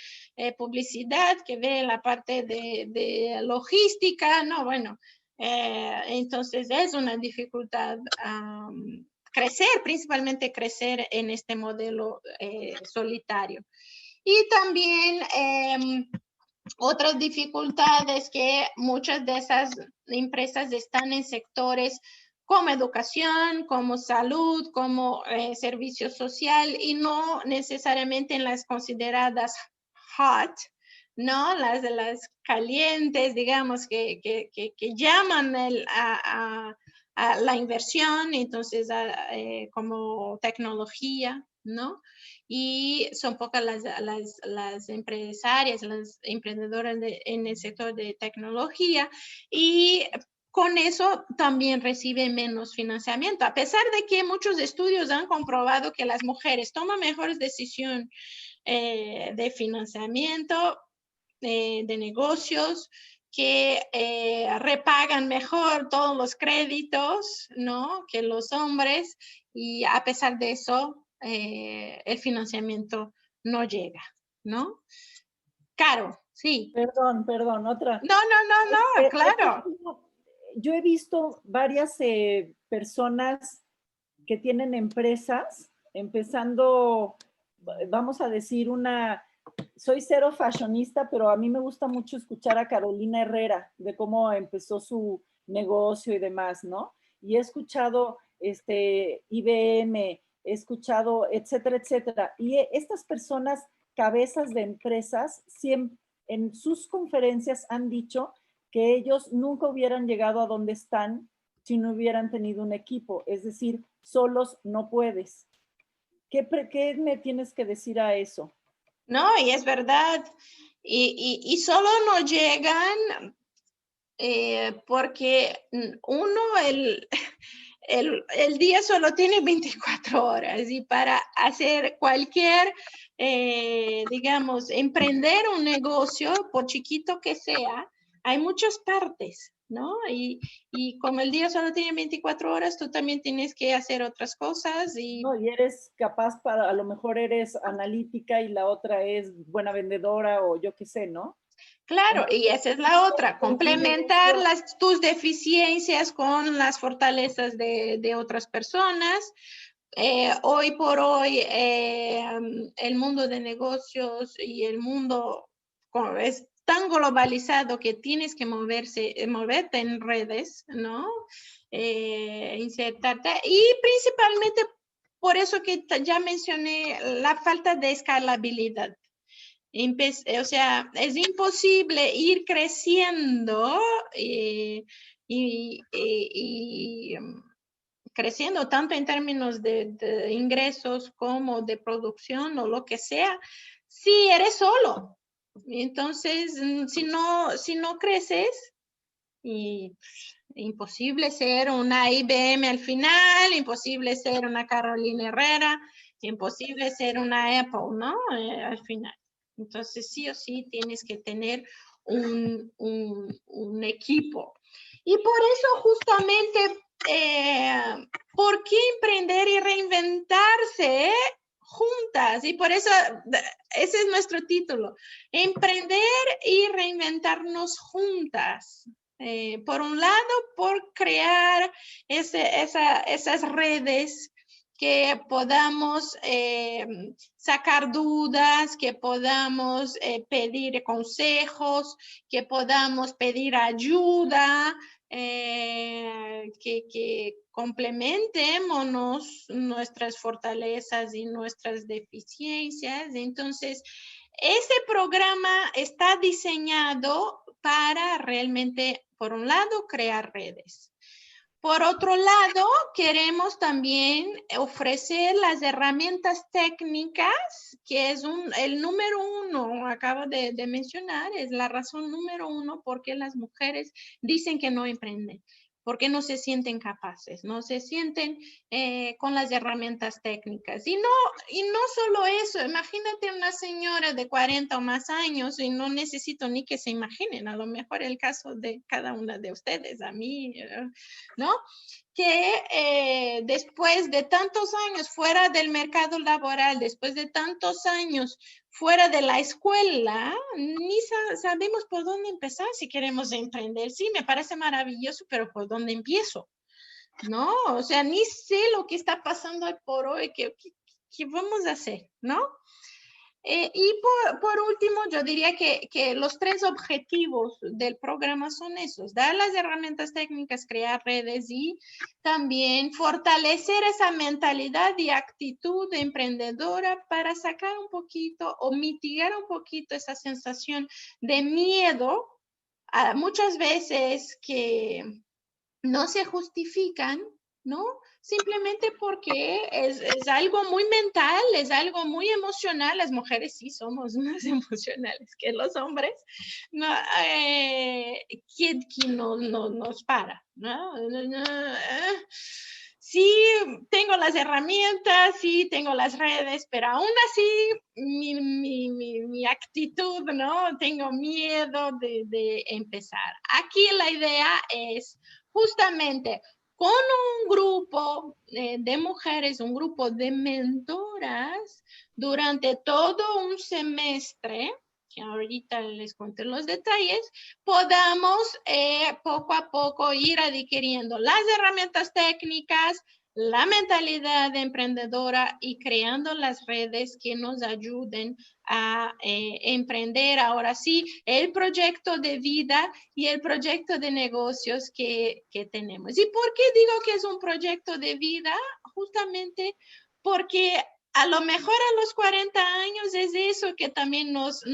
[SPEAKER 1] publicidad, que ve la parte de logística, ¿no? Bueno, entonces es una dificultad crecer, principalmente crecer en este modelo solitario. Y también otras dificultades que muchas de esas empresas están en sectores como educación, como salud, como servicio social y no necesariamente en las consideradas hot, ¿no? Las calientes, digamos, que llaman a la inversión, entonces como tecnología, ¿no? Y son pocas las empresarias, las emprendedoras en el sector de tecnología y con eso también reciben menos financiamiento, a pesar de que muchos estudios han comprobado que las mujeres toman mejores decisiones de financiamiento, de negocios, que repagan mejor todos los créditos, ¿no? Que los hombres, y a pesar de eso, el financiamiento no llega, ¿no? Caro, sí.
[SPEAKER 3] Perdón, otra.
[SPEAKER 1] No, claro.
[SPEAKER 3] Yo he visto varias personas que tienen empresas, empezando, vamos a decir, soy cero fashionista, pero a mí me gusta mucho escuchar a Carolina Herrera, de cómo empezó su negocio y demás, ¿no? Y he escuchado IBM, he escuchado, etcétera, etcétera. Y estas personas, cabezas de empresas, siempre en sus conferencias han dicho que ellos nunca hubieran llegado a donde están si no hubieran tenido un equipo. Es decir, solos no puedes. ¿Qué me tienes que decir a eso?
[SPEAKER 1] No, y es verdad. Y solo no llegan porque uno, el día solo tiene 24 horas y para hacer cualquier, digamos, emprender un negocio, por chiquito que sea, hay muchas partes, ¿no? Y como el día solo tiene 24 horas, tú también tienes que hacer otras cosas.
[SPEAKER 3] No, y eres capaz a lo mejor eres analítica y la otra es buena vendedora o yo qué sé, ¿no?
[SPEAKER 1] Claro, y esa es la otra, complementar tus deficiencias con las fortalezas de otras personas. Hoy por hoy, el mundo de negocios y el mundo es tan globalizado que tienes que moverte en redes, ¿no? Insertarte. Y principalmente por eso que ya mencioné la falta de escalabilidad. O sea, es imposible ir creciendo y creciendo tanto en términos de ingresos como de producción o lo que sea, si eres solo. Entonces, si no creces, imposible ser una IBM al final, imposible ser una Carolina Herrera, imposible ser una Apple, ¿no? Al final. Entonces, sí o sí tienes que tener un equipo. Y por eso justamente, ¿por qué emprender y reinventarse juntas? Y por eso, ese es nuestro título, emprender y reinventarnos juntas. Por un lado, por crear esas redes que podamos sacar dudas, que podamos pedir consejos, que podamos pedir ayuda, que complementemos nuestras fortalezas y nuestras deficiencias. Entonces, ese programa está diseñado para realmente, por un lado, crear redes. Por otro lado, queremos también ofrecer las herramientas técnicas, que es el número uno, acabo de mencionar, es la razón número uno por qué las mujeres dicen que no emprenden, porque no se sienten capaces, no se sienten con las herramientas técnicas. Y no solo eso, imagínate una señora de 40 o más años, y no necesito ni que se imaginen, a lo mejor el caso de cada una de ustedes, a mí, ¿no? Que después de tantos años fuera del mercado laboral, después de tantos años fuera de la escuela, ni sabemos por dónde empezar si queremos emprender. Sí, me parece maravilloso, pero ¿por dónde empiezo? ¿No? O sea, ni sé lo que está pasando hoy por hoy, ¿qué vamos a hacer? ¿No? Y por último, yo diría que los 3 objetivos del programa son esos: dar las herramientas técnicas, crear redes y también fortalecer esa mentalidad y actitud emprendedora para sacar un poquito o mitigar un poquito esa sensación de miedo, muchas veces que no se justifican, ¿no? Simplemente porque es algo muy mental, es algo muy emocional. Las mujeres sí somos más emocionales que los hombres, ¿no? ¿Quién nos para? ¿No? Sí, tengo las herramientas, sí, tengo las redes, pero aún así mi mi actitud, ¿no? Tengo miedo de empezar. Aquí la idea es justamente con un grupo de mujeres, un grupo de mentoras durante todo un semestre, que ahorita les cuento los detalles, podamos poco a poco ir adquiriendo las herramientas técnicas, la mentalidad emprendedora y creando las redes que nos ayuden a emprender ahora sí el proyecto de vida y el proyecto de negocios que tenemos. ¿Y por qué digo que es un proyecto de vida? Justamente porque a lo mejor a los 40 años es eso que también nos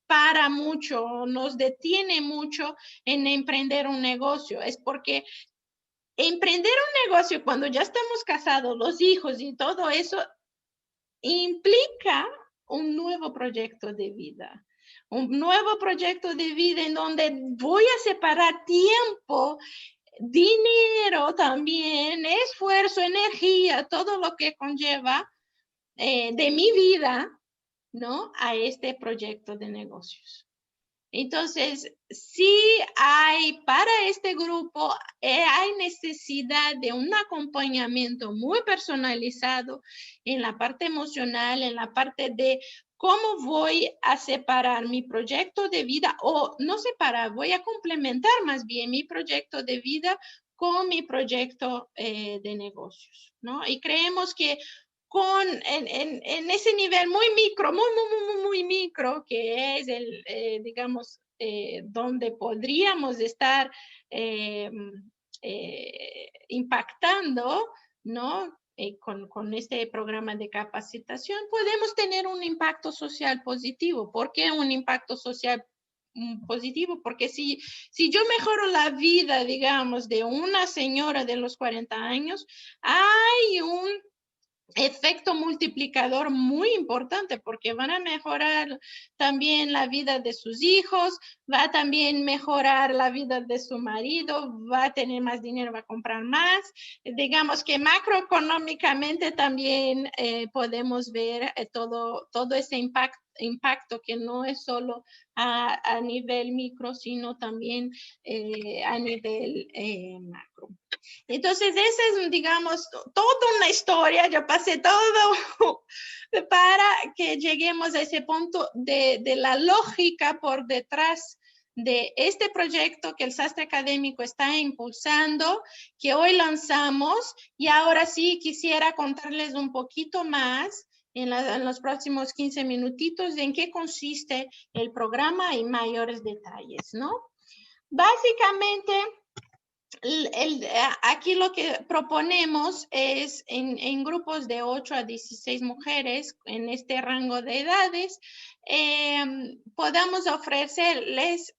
[SPEAKER 1] para mucho, nos detiene mucho en emprender un negocio. Es porque emprender un negocio cuando ya estamos casados, los hijos y todo eso, implica un nuevo proyecto de vida. Un nuevo proyecto de vida en donde voy a separar tiempo, dinero también, esfuerzo, energía, todo lo que conlleva de mi vida, ¿no? A este proyecto de negocios. Entonces, sí hay para este grupo, hay necesidad de un acompañamiento muy personalizado en la parte emocional, en la parte de cómo voy a separar mi proyecto de vida o no separar, voy a complementar más bien mi proyecto de vida con mi proyecto de negocios, ¿no? Y creemos que en ese nivel muy micro, muy micro, que es el, digamos, donde podríamos estar impactando, ¿no? Con este programa de capacitación, podemos tener un impacto social positivo. ¿Por qué un impacto social positivo? Porque si yo mejoro la vida, digamos, de una señora de los 40 años, hay un efecto multiplicador muy importante porque van a mejorar también la vida de sus hijos, va a también mejorar la vida de su marido, va a tener más dinero, va a comprar más. Digamos que macroeconómicamente también podemos ver todo ese impacto que no es solo a nivel micro, sino también a nivel macro. Entonces, esa es, digamos, toda una historia. Yo pasé todo para que lleguemos a ese punto de la lógica por detrás de este proyecto que el Sastre Académico está impulsando, que hoy lanzamos. Y ahora sí quisiera contarles un poquito más en los próximos 15 minutitos en qué consiste el programa y mayores detalles, ¿no? Básicamente, aquí lo que proponemos es en grupos de 8 a 16 mujeres en este rango de edades, podamos ofrecerles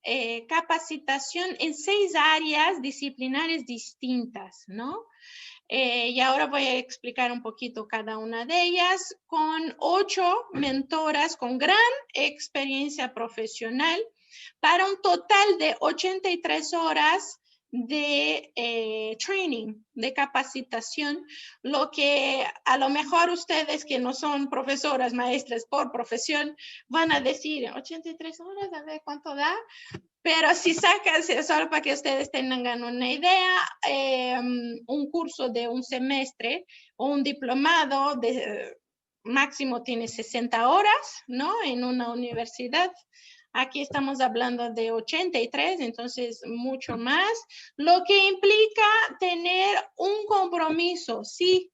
[SPEAKER 1] capacitación en 6 áreas disciplinarias distintas, ¿no? Y ahora voy a explicar un poquito cada una de ellas con 8 mentoras con gran experiencia profesional para un total de 83 horas de training, de capacitación, lo que a lo mejor ustedes que no son profesoras, maestras por profesión, van a decir, 83 horas, a ver cuánto da. Pero si sacas, solo para que ustedes tengan una idea, un curso de un semestre o un diplomado de máximo tiene 60 horas, ¿no? En una universidad. Aquí estamos hablando de 83, entonces mucho más, lo que implica tener un compromiso, sí,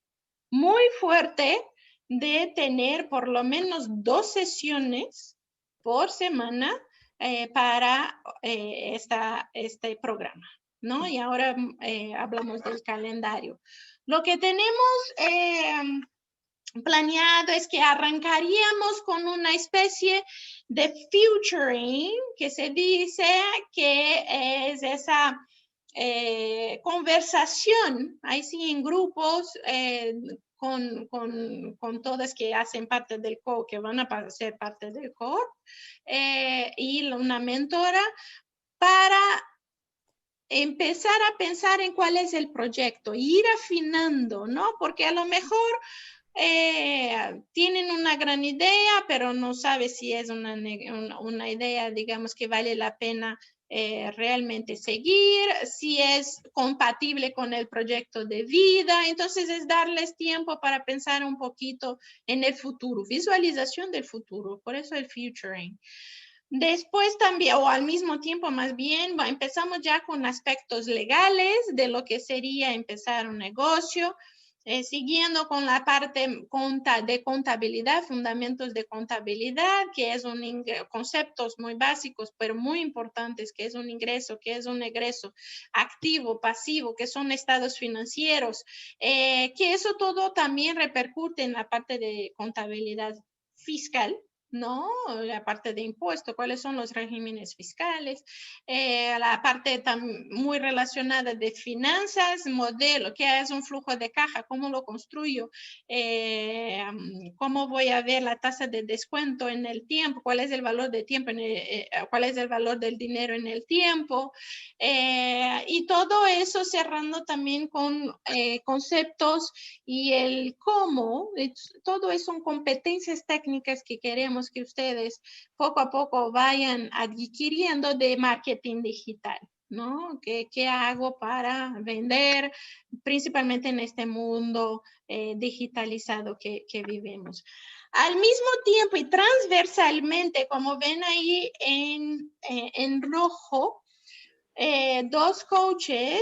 [SPEAKER 1] muy fuerte de tener por lo menos 2 sesiones por semana para este programa, ¿no? Y ahora hablamos del calendario. Lo que tenemos planeado es que arrancaríamos con una especie de featuring, que se dice que es esa conversación, ahí sí en grupos, con todas que hacen parte del core, que van a ser parte del core, y una mentora para empezar a pensar en cuál es el proyecto, ir afinando, ¿no? Porque a lo mejor tienen una gran idea, pero no sabe si es una idea, digamos, que vale la pena realmente seguir, si es compatible con el proyecto de vida. Entonces es darles tiempo para pensar un poquito en el futuro, visualización del futuro, por eso el futuring. Después también, o al mismo tiempo más bien, empezamos ya con aspectos legales de lo que sería empezar un negocio, siguiendo con la parte de contabilidad, fundamentos de contabilidad, que es conceptos muy básicos, pero muy importantes, que es un ingreso, que es un egreso, activo, pasivo, que son estados financieros, que eso todo también repercute en la parte de contabilidad fiscal, ¿no? La parte de impuestos, cuáles son los regímenes fiscales, la parte muy relacionada de finanzas, modelo, qué es un flujo de caja, cómo lo construyo, cómo voy a ver la tasa de descuento en el tiempo, cuál es el valor de tiempo, cuál es el valor del dinero en el tiempo, y todo eso cerrando también con conceptos y el cómo, todo eso son competencias técnicas que queremos que ustedes poco a poco vayan adquiriendo de marketing digital, ¿no? ¿Qué hago para vender, principalmente en este mundo digitalizado que vivimos? Al mismo tiempo y transversalmente, como ven ahí en rojo, dos coaches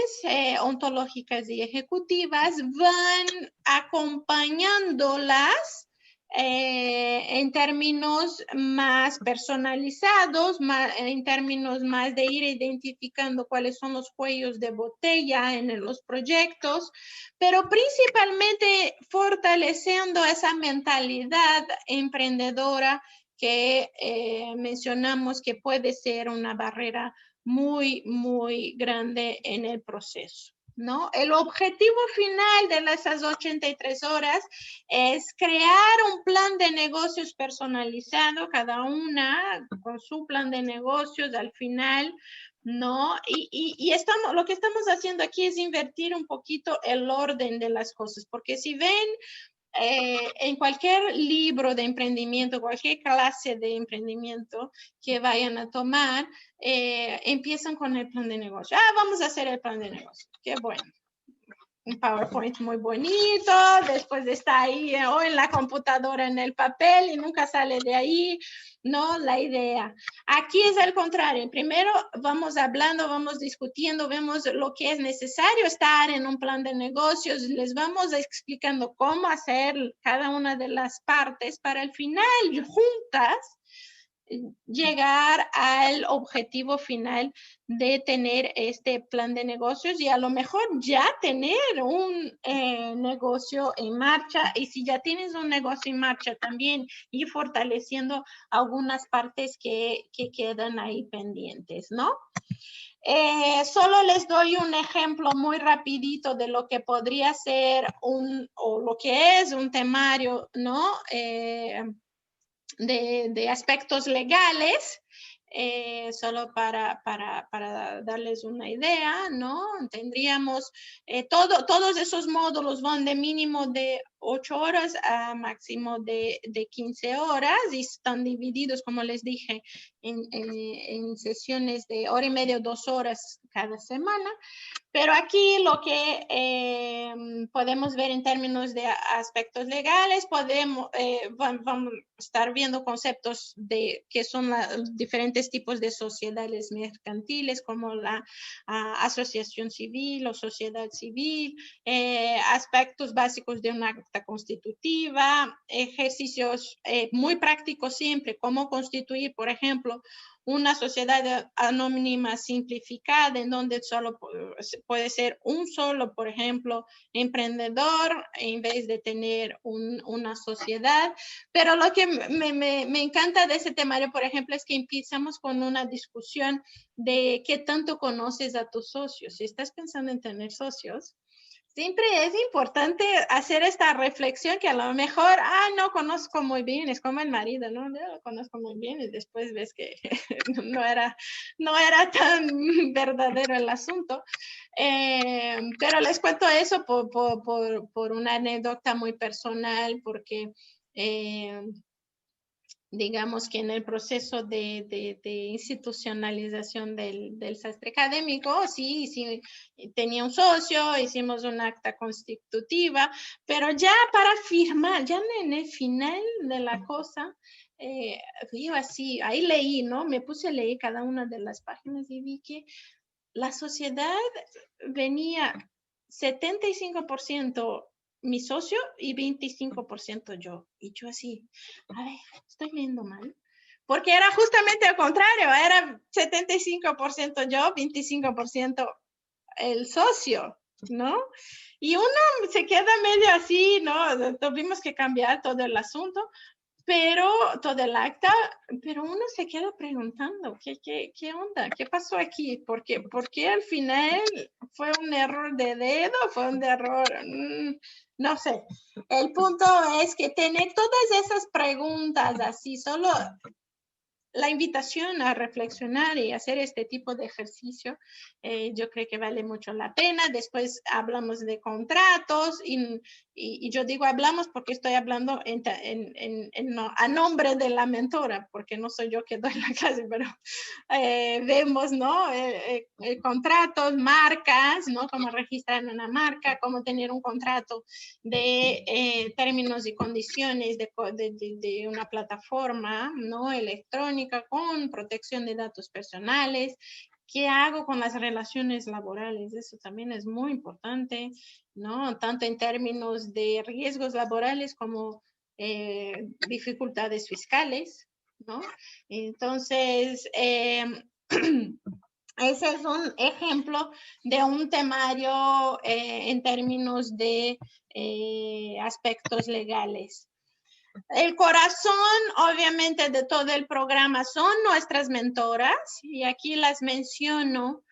[SPEAKER 1] ontológicas y ejecutivas van acompañándolas en términos más personalizados, en términos más de ir identificando cuáles son los cuellos de botella en los proyectos, pero principalmente fortaleciendo esa mentalidad emprendedora que mencionamos que puede ser una barrera muy, muy grande en el proceso, ¿no? El objetivo final de esas 83 horas es crear un plan de negocios personalizado, cada una con su plan de negocios al final, ¿no? Y lo que estamos haciendo aquí es invertir un poquito el orden de las cosas, porque si ven, en cualquier libro de emprendimiento, cualquier clase de emprendimiento que vayan a tomar, empiezan con el plan de negocio. Vamos a hacer el plan de negocio. Qué bueno. Un PowerPoint muy bonito, después está ahí o en la computadora en el papel y nunca sale de ahí, ¿no? La idea. Aquí es al contrario. Primero vamos hablando, vamos discutiendo, vemos lo que es necesario estar en un plan de negocios, les vamos explicando cómo hacer cada una de las partes para al final juntas llegar al objetivo final de tener este plan de negocios y a lo mejor ya tener un negocio en marcha, y si ya tienes un negocio en marcha también ir fortaleciendo algunas partes que quedan ahí pendientes, ¿no? Solo les doy un ejemplo muy rapidito de lo que podría ser o lo que es un temario, ¿no? De aspectos legales, solo para darles una idea, ¿no? Tendríamos, todos esos módulos van de mínimo de 8 horas a máximo de 15 horas y están divididos, como les dije, en sesiones de hora y media o 2 horas cada semana. Pero aquí lo que podemos ver en términos de aspectos legales, vamos a estar viendo conceptos de qué son los diferentes tipos de sociedades mercantiles, como la asociación civil o sociedad civil, aspectos básicos de una acta constitutiva, ejercicios muy prácticos siempre, cómo constituir, por ejemplo, una sociedad anónima simplificada en donde solo puede ser un solo, por ejemplo, emprendedor en vez de tener una sociedad. Pero lo que me encanta de ese temario, por ejemplo, es que empezamos con una discusión de qué tanto conoces a tus socios. Si estás pensando en tener socios, Siempre es importante hacer esta reflexión que a lo mejor, no conozco muy bien, es como el marido, ¿no? Yo lo conozco muy bien y después ves que no era tan verdadero el asunto. Pero les cuento eso por una anécdota muy personal, porque digamos que en el proceso de institucionalización del sastre académico, sí, tenía un socio, hicimos un acta constitutiva, pero ya para firmar, ya en el final de la cosa, digo así, ahí leí, ¿no? Me puse a leer cada una de las páginas y vi que la sociedad venía 75% mi socio y 25% yo. Y yo así, a ver, estoy leyendo mal. Porque era justamente al contrario, era 75% yo, 25% el socio, ¿no? Y uno se queda medio así, ¿no? Tuvimos que cambiar todo el asunto, pero todo el acta, pero uno se queda preguntando, ¿qué onda? ¿Qué pasó aquí? ¿Por qué al final fue un error de dedo? ¿Fue un error? No sé. El punto es que tener todas esas preguntas así, solo la invitación a reflexionar y hacer este tipo de ejercicio, yo creo que vale mucho la pena. Después hablamos de contratos y yo digo hablamos porque estoy hablando a nombre de la mentora, porque no soy yo que doy la clase, pero vemos, ¿no? Contratos, marcas, ¿no? Cómo registrar una marca, cómo tener un contrato de términos y condiciones de una plataforma, ¿no? Electrónica con protección de datos personales. ¿Qué hago con las relaciones laborales? Eso también es muy importante, ¿no? Tanto en términos de riesgos laborales como dificultades fiscales, ¿no? Entonces, ese es un ejemplo de un temario en términos de aspectos legales. El corazón, obviamente, de todo el programa son nuestras mentoras y aquí las menciono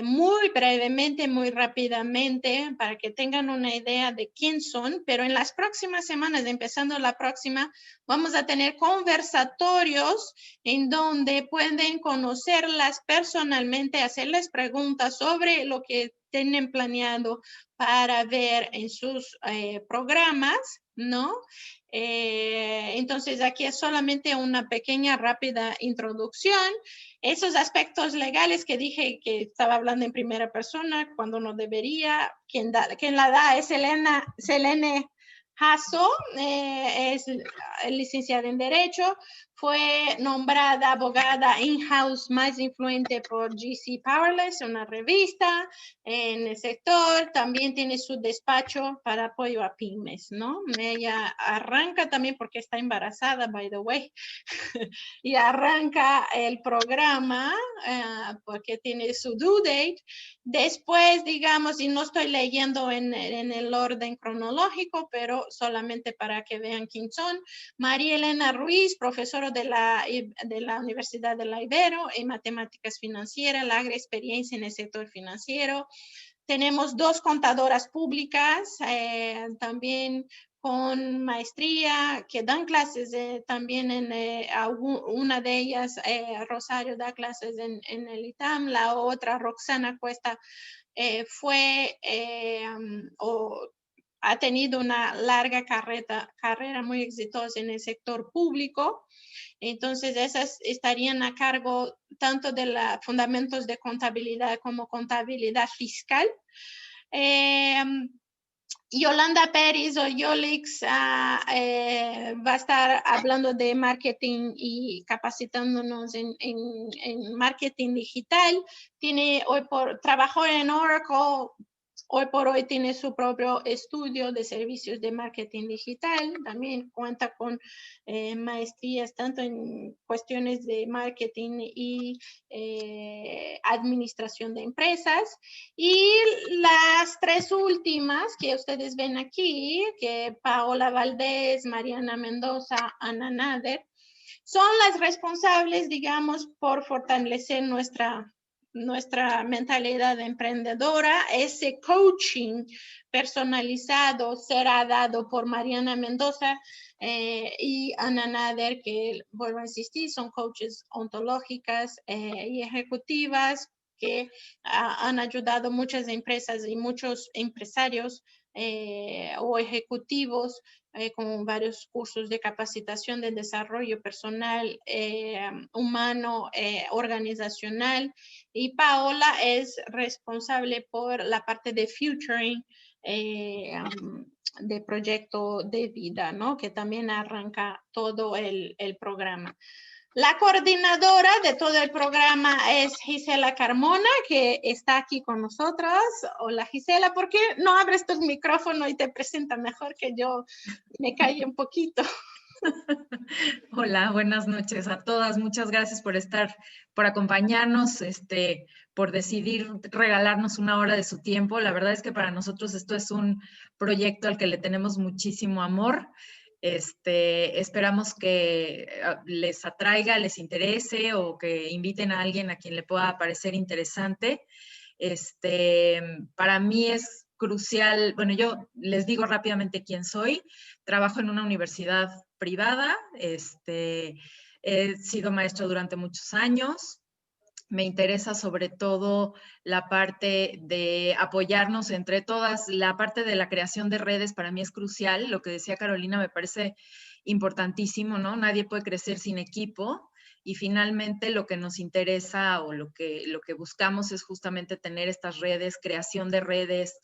[SPEAKER 1] muy brevemente, muy rápidamente, para que tengan una idea de quién son, pero en las próximas semanas, empezando la próxima, vamos a tener conversatorios en donde pueden conocerlas personalmente, hacerles preguntas sobre lo que tienen planeado para ver en sus programas, ¿no? Entonces, aquí es solamente una pequeña, rápida introducción. Esos aspectos legales que dije que estaba hablando en primera persona, cuando no debería, quien la da es Selene Hasso, es licenciada en Derecho, fue nombrada abogada in-house más influente por GC Powerless, una revista en el sector. También tiene su despacho para apoyo a pymes, ¿no? Ella arranca también porque está embarazada, by the way, y arranca el programa porque tiene su due date. Después, digamos, y no estoy leyendo en el orden cronológico, pero solamente para que vean quién son. María Elena Ruiz, profesora de la Universidad de la Ibero en matemáticas financieras, larga experiencia en el sector financiero. Tenemos 2 contadoras públicas, también con maestría, que dan clases también una de ellas, Rosario, da clases en el ITAM, la otra, Roxana Cuesta, ha tenido una larga carrera muy exitosa en el sector público. Entonces, esas estarían a cargo tanto de los fundamentos de contabilidad como contabilidad fiscal. Yolanda Pérez o Yolix va a estar hablando de marketing y capacitándonos en marketing digital. Trabajó en Oracle. Hoy por hoy tiene su propio estudio de servicios de marketing digital. También cuenta con maestrías tanto en cuestiones de marketing y administración de empresas. Y las 3 últimas que ustedes ven aquí, que Paola Valdés, Mariana Mendoza, Ana Nader, son las responsables, digamos, por fortalecer nuestra nuestra mentalidad emprendedora. Ese coaching personalizado será dado por Mariana Mendoza y Ana Nader, que vuelvo a insistir, son coaches ontológicas y ejecutivas que han ayudado muchas empresas y muchos empresarios o ejecutivos con varios cursos de capacitación de desarrollo personal, humano, organizacional. Y Paola es responsable por la parte de Futuring, de proyecto de vida, ¿no? Que también arranca todo el programa. La coordinadora de todo el programa es Gisela Carmona, que está aquí con nosotros. Hola, Gisela, ¿por qué no abres tu micrófono y te presentas mejor que yo me calle un poquito?
[SPEAKER 4] Hola, buenas noches a todas. Muchas gracias por acompañarnos, por decidir regalarnos una hora de su tiempo. La verdad es que para nosotros esto es un proyecto al que le tenemos muchísimo amor. Esperamos que les atraiga, les interese o que inviten a alguien a quien le pueda parecer interesante. Para mí es crucial, bueno, yo les digo rápidamente quién soy. Trabajo en una universidad privada, he sido maestra durante muchos años. Me interesa sobre todo la parte de apoyarnos entre todas, la parte de la creación de redes para mí es crucial. Lo que decía Carolina me parece importantísimo, ¿no? Nadie puede crecer sin equipo. Y finalmente lo que nos interesa o lo que buscamos es justamente tener estas redes, creación de redes,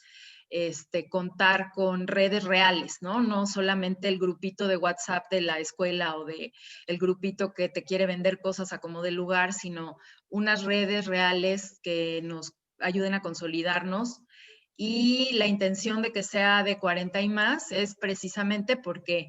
[SPEAKER 4] contar con redes reales, ¿no? No solamente el grupito de WhatsApp de la escuela o de el grupito que te quiere vender cosas a como de lugar, sino unas redes reales que nos ayuden a consolidarnos. Y la intención de que sea de 40 y más es precisamente porque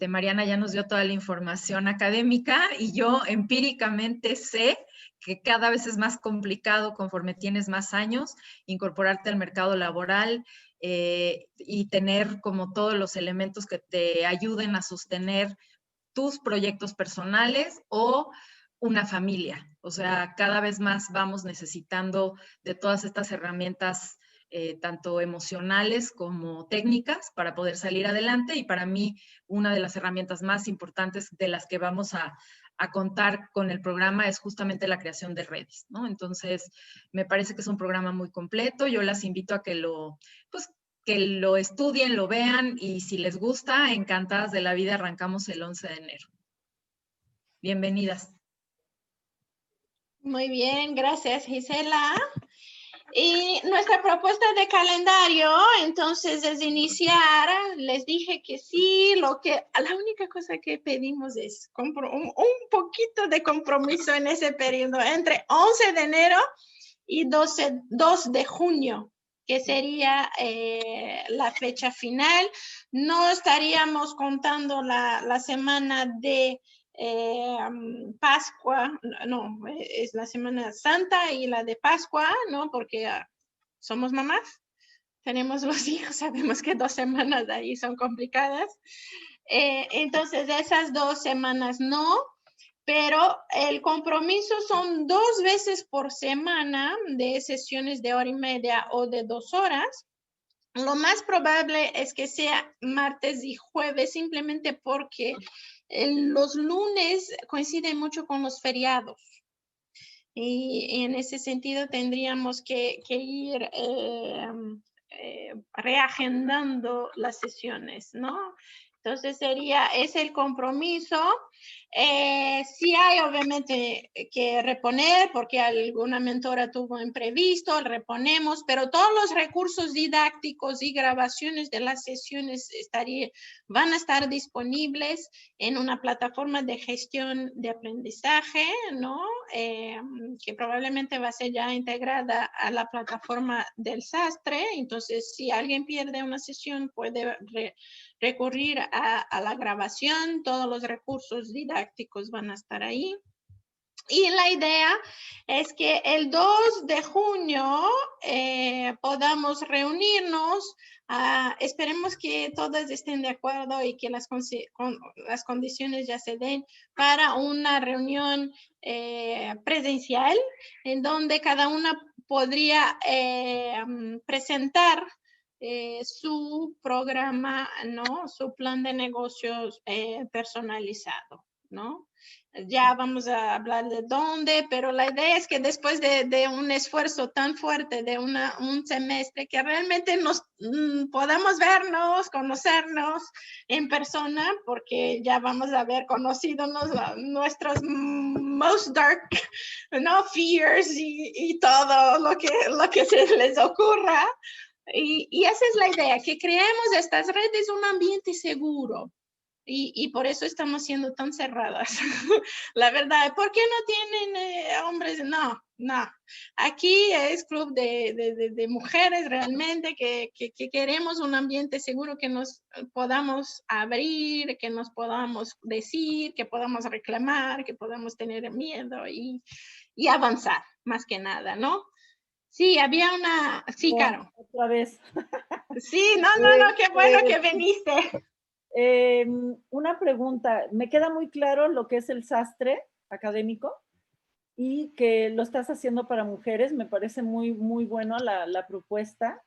[SPEAKER 4] Mariana ya nos dio toda la información académica y yo empíricamente sé que cada vez es más complicado conforme tienes más años incorporarte al mercado laboral y tener como todos los elementos que te ayuden a sostener tus proyectos personales o una familia. O sea, cada vez más vamos necesitando de todas estas herramientas tanto emocionales como técnicas para poder salir adelante y para mí una de las herramientas más importantes de las que vamos a contar con el programa es justamente la creación de redes, ¿no? Entonces, me parece que es un programa muy completo. Yo las invito a que que lo estudien, lo vean y si les gusta, encantadas de la vida, arrancamos el 11 de enero. Bienvenidas.
[SPEAKER 1] Muy bien, gracias, Gisela. Y nuestra propuesta de calendario, entonces, es iniciar. Les dije que sí, la única cosa que pedimos es un poquito de compromiso en ese periodo, entre 11 de enero y 2 de junio, que sería la fecha final. No estaríamos contando la semana de Pascua, no, es la Semana Santa y la de Pascua, ¿no? Porque somos mamás, tenemos los hijos, sabemos que 2 semanas de ahí son complicadas. Entonces, esas 2 semanas no, pero el compromiso son 2 veces por semana de sesiones de hora y media o de 2 horas. Lo más probable es que sea martes y jueves, simplemente porque los lunes coinciden mucho con los feriados. Y en ese sentido tendríamos que ir reagendando las sesiones, ¿no? Entonces es el compromiso. Sí hay obviamente que reponer porque alguna mentora tuvo imprevisto, reponemos, pero todos los recursos didácticos y grabaciones de las sesiones van a estar disponibles en una plataforma de gestión de aprendizaje, ¿no? Que probablemente va a ser ya integrada a la plataforma del Sastre. Entonces, si alguien pierde una sesión, puede recurrir a la grabación. Todos los recursos didácticos van a estar ahí. Y la idea es que el 2 de junio podamos reunirnos. Esperemos que todas estén de acuerdo y que las condiciones ya se den para una reunión presencial en donde cada una podría presentar su programa, ¿no? Su plan de negocios personalizado, ¿no? Ya vamos a hablar de dónde, pero la idea es que después de un esfuerzo tan fuerte de un semestre, que realmente nos podamos vernos, conocernos en persona, porque ya vamos a haber conocido nuestros most dark, ¿no? Fears y todo lo que se les ocurra. Y esa es la idea, que creemos estas redes un ambiente seguro. Y por eso estamos siendo tan cerradas. La verdad, ¿por qué no tienen hombres? No. Aquí es club de mujeres realmente que queremos un ambiente seguro, que nos podamos abrir, que nos podamos decir, que podamos reclamar, que podamos tener miedo y avanzar, más que nada, ¿no? Sí, había una... Sí, Caro.
[SPEAKER 3] Otra vez.
[SPEAKER 1] Sí, no, qué bueno que viniste.
[SPEAKER 3] Una pregunta, me queda muy claro lo que es el sastre académico y que lo estás haciendo para mujeres, me parece muy, muy bueno la propuesta.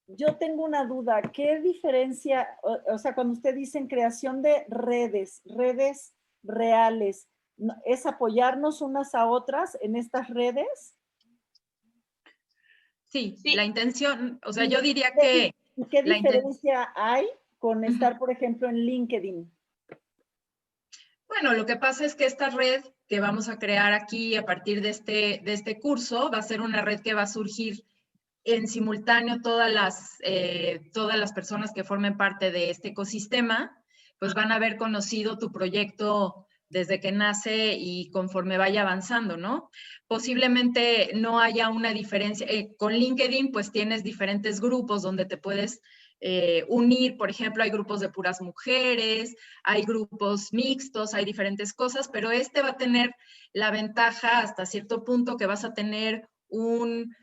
[SPEAKER 3] Yo tengo una duda, ¿qué diferencia, o sea, cuando usted dice creación de redes reales, ¿es apoyarnos unas a otras en estas redes?
[SPEAKER 4] Sí, la intención, o sea, yo diría que...
[SPEAKER 3] ¿Y qué diferencia hay con estar, por ejemplo, en LinkedIn?
[SPEAKER 4] Bueno, lo que pasa es que esta red que vamos a crear aquí a partir de este curso va a ser una red que va a surgir en simultáneo. Todas las personas que formen parte de este ecosistema, pues van a haber conocido tu proyecto desde que nace y conforme vaya avanzando, ¿no? Posiblemente no haya una diferencia. Con LinkedIn, pues tienes diferentes grupos donde te puedes unir. Por ejemplo, hay grupos de puras mujeres, hay grupos mixtos, hay diferentes cosas, pero este va a tener la ventaja hasta cierto punto que vas a tener un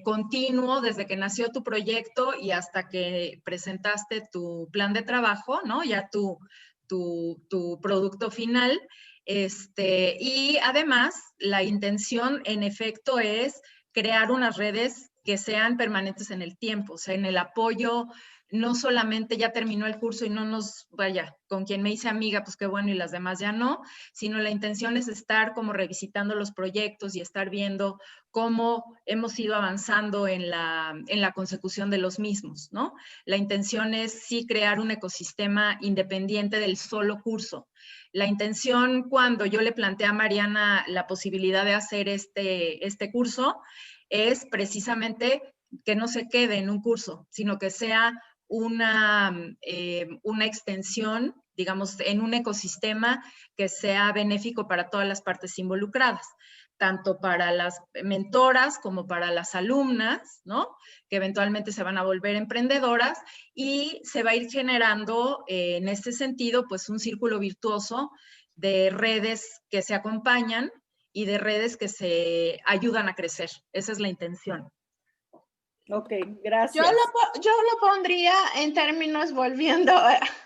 [SPEAKER 4] continuo desde que nació tu proyecto y hasta que presentaste tu plan de trabajo, ¿no? Ya tu producto final. Y además, la intención, en efecto, es crear unas redes que sean permanentes en el tiempo, o sea, en el apoyo. No solamente ya terminó el curso y no nos vaya, con quien me hice amiga, pues qué bueno, y las demás ya no, sino la intención es estar como revisitando los proyectos y estar viendo cómo hemos ido avanzando en la consecución de los mismos, ¿no? La intención es sí crear un ecosistema independiente del solo curso. La intención, cuando yo le planteé a Mariana la posibilidad de hacer este curso, es precisamente que no se quede en un curso, sino que sea una extensión, digamos, en un ecosistema que sea benéfico para todas las partes involucradas, tanto para las mentoras como para las alumnas, ¿no? Que eventualmente se van a volver emprendedoras, y se va a ir generando en este sentido, pues un círculo virtuoso de redes que se acompañan y de redes que se ayudan a crecer. Esa es la intención.
[SPEAKER 3] Ok, gracias.
[SPEAKER 1] Yo lo pondría en términos volviendo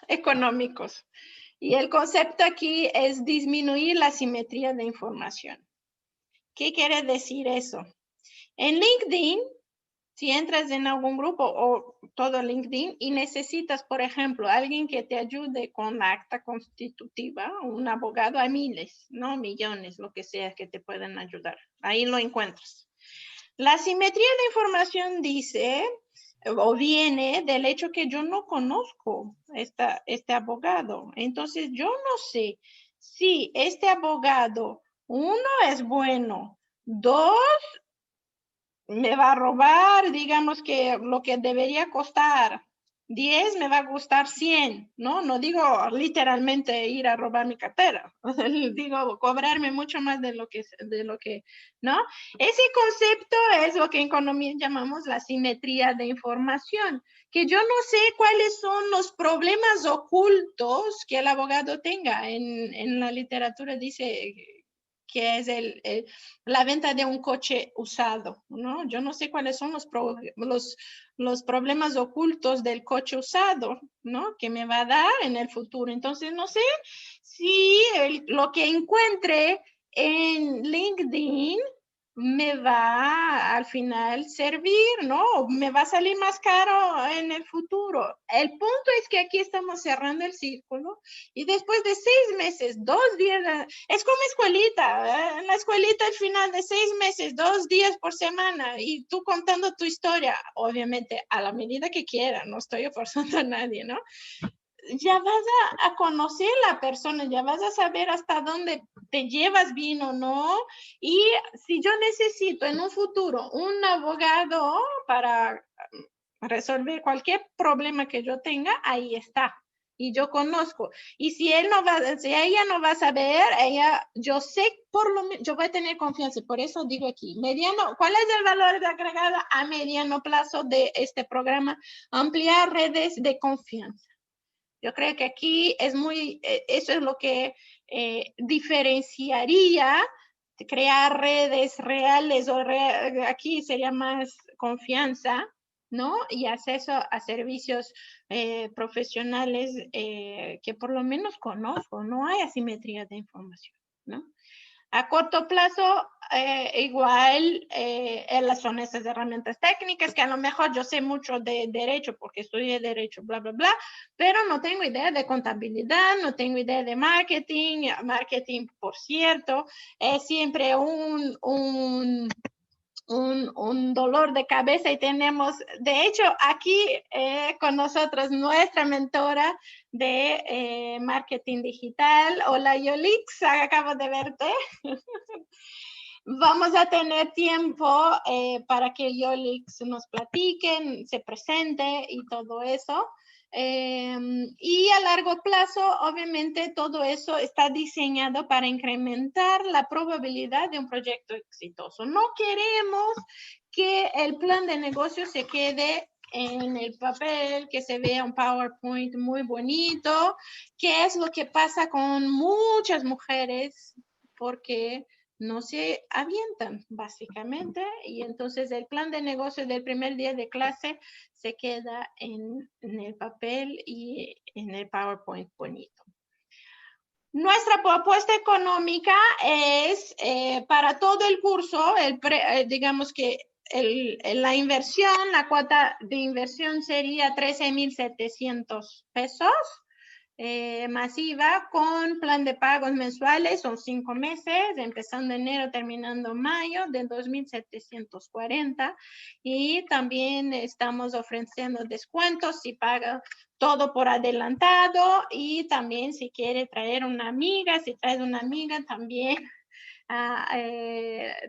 [SPEAKER 1] económicos. Y el concepto aquí es disminuir la simetría de información. ¿Qué quiere decir eso? En LinkedIn, si entras en algún grupo o todo LinkedIn y necesitas, por ejemplo, alguien que te ayude con la acta constitutiva, un abogado, hay miles, no millones, lo que sea que te pueden ayudar. Ahí lo encuentras. La simetría de información dice o viene del hecho que yo no conozco este abogado. Entonces, yo no sé si este abogado, uno, es bueno, dos, me va a robar, digamos que lo que debería costar 10 me va a costar 100, ¿no? No digo literalmente ir a robar mi cartera, digo cobrarme mucho más de lo que, ¿no? Ese concepto es lo que en economía llamamos la simetría de información, que yo no sé cuáles son los problemas ocultos que el abogado tenga. En la literatura dice que es la venta de un coche usado, ¿no? Yo no sé cuáles son los problemas ocultos del coche usado, ¿no? Que me va a dar en el futuro. Entonces, no sé si lo que encuentre en LinkedIn me va al final servir, ¿no? Me va a salir más caro en el futuro. El punto es que aquí estamos cerrando el círculo y después de 6 meses, 2 días, es como escuelita, en la escuelita al final de 6 meses, 2 días por semana y tú contando tu historia, obviamente a la medida que quieras, no estoy forzando a nadie, ¿no? Ya vas a conocer la persona, ya vas a saber hasta dónde te llevas bien o no. Y si yo necesito en un futuro un abogado para resolver cualquier problema que yo tenga, ahí está. Y yo conozco. Y si ella no va a saber, yo sé, por lo menos, yo voy a tener confianza. Por eso digo aquí, ¿cuál es el valor de agregada a mediano plazo de este programa? Ampliar redes de confianza. Yo creo que aquí eso es lo que diferenciaría crear redes reales aquí sería más confianza, ¿no? Y acceso a servicios profesionales que por lo menos conozco, no hay asimetría de información, ¿no? A corto plazo, igual son esas herramientas técnicas que a lo mejor yo sé mucho de derecho porque estudié derecho, bla, bla, bla, pero no tengo idea de contabilidad, no tengo idea de marketing. Marketing, por cierto, es siempre un dolor de cabeza y tenemos, de hecho, aquí con nosotros nuestra mentora de marketing digital. Hola, Yolix, acabo de verte. Vamos a tener tiempo para que Yolix nos platique, se presente y todo eso. Y a largo plazo, obviamente, todo eso está diseñado para incrementar la probabilidad de un proyecto exitoso. No queremos que el plan de negocio se quede en el papel, que se vea un PowerPoint muy bonito, que es lo que pasa con muchas mujeres, porque no se avientan, básicamente, y entonces el plan de negocio del primer día de clase se queda en el papel y en el PowerPoint bonito. Nuestra propuesta económica es para todo el curso, digamos que la inversión, la cuota de inversión sería 13,700 pesos. Masiva con plan de pagos mensuales, son 5 meses, empezando enero, terminando mayo, de 2,740. Y también estamos ofreciendo descuentos si paga todo por adelantado y también si quiere traer una amiga, si traes una amiga también.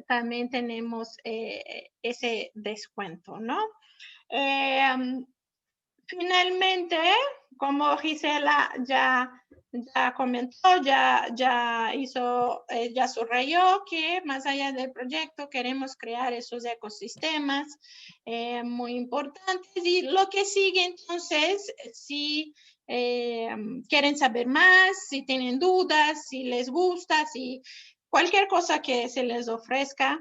[SPEAKER 1] También tenemos ese descuento, ¿no? Finalmente, como Gisela ya comentó, ya subrayó que más allá del proyecto queremos crear esos ecosistemas muy importantes. Y lo que sigue entonces, si quieren saber más, si tienen dudas, si les gusta, si cualquier cosa que se les ofrezca,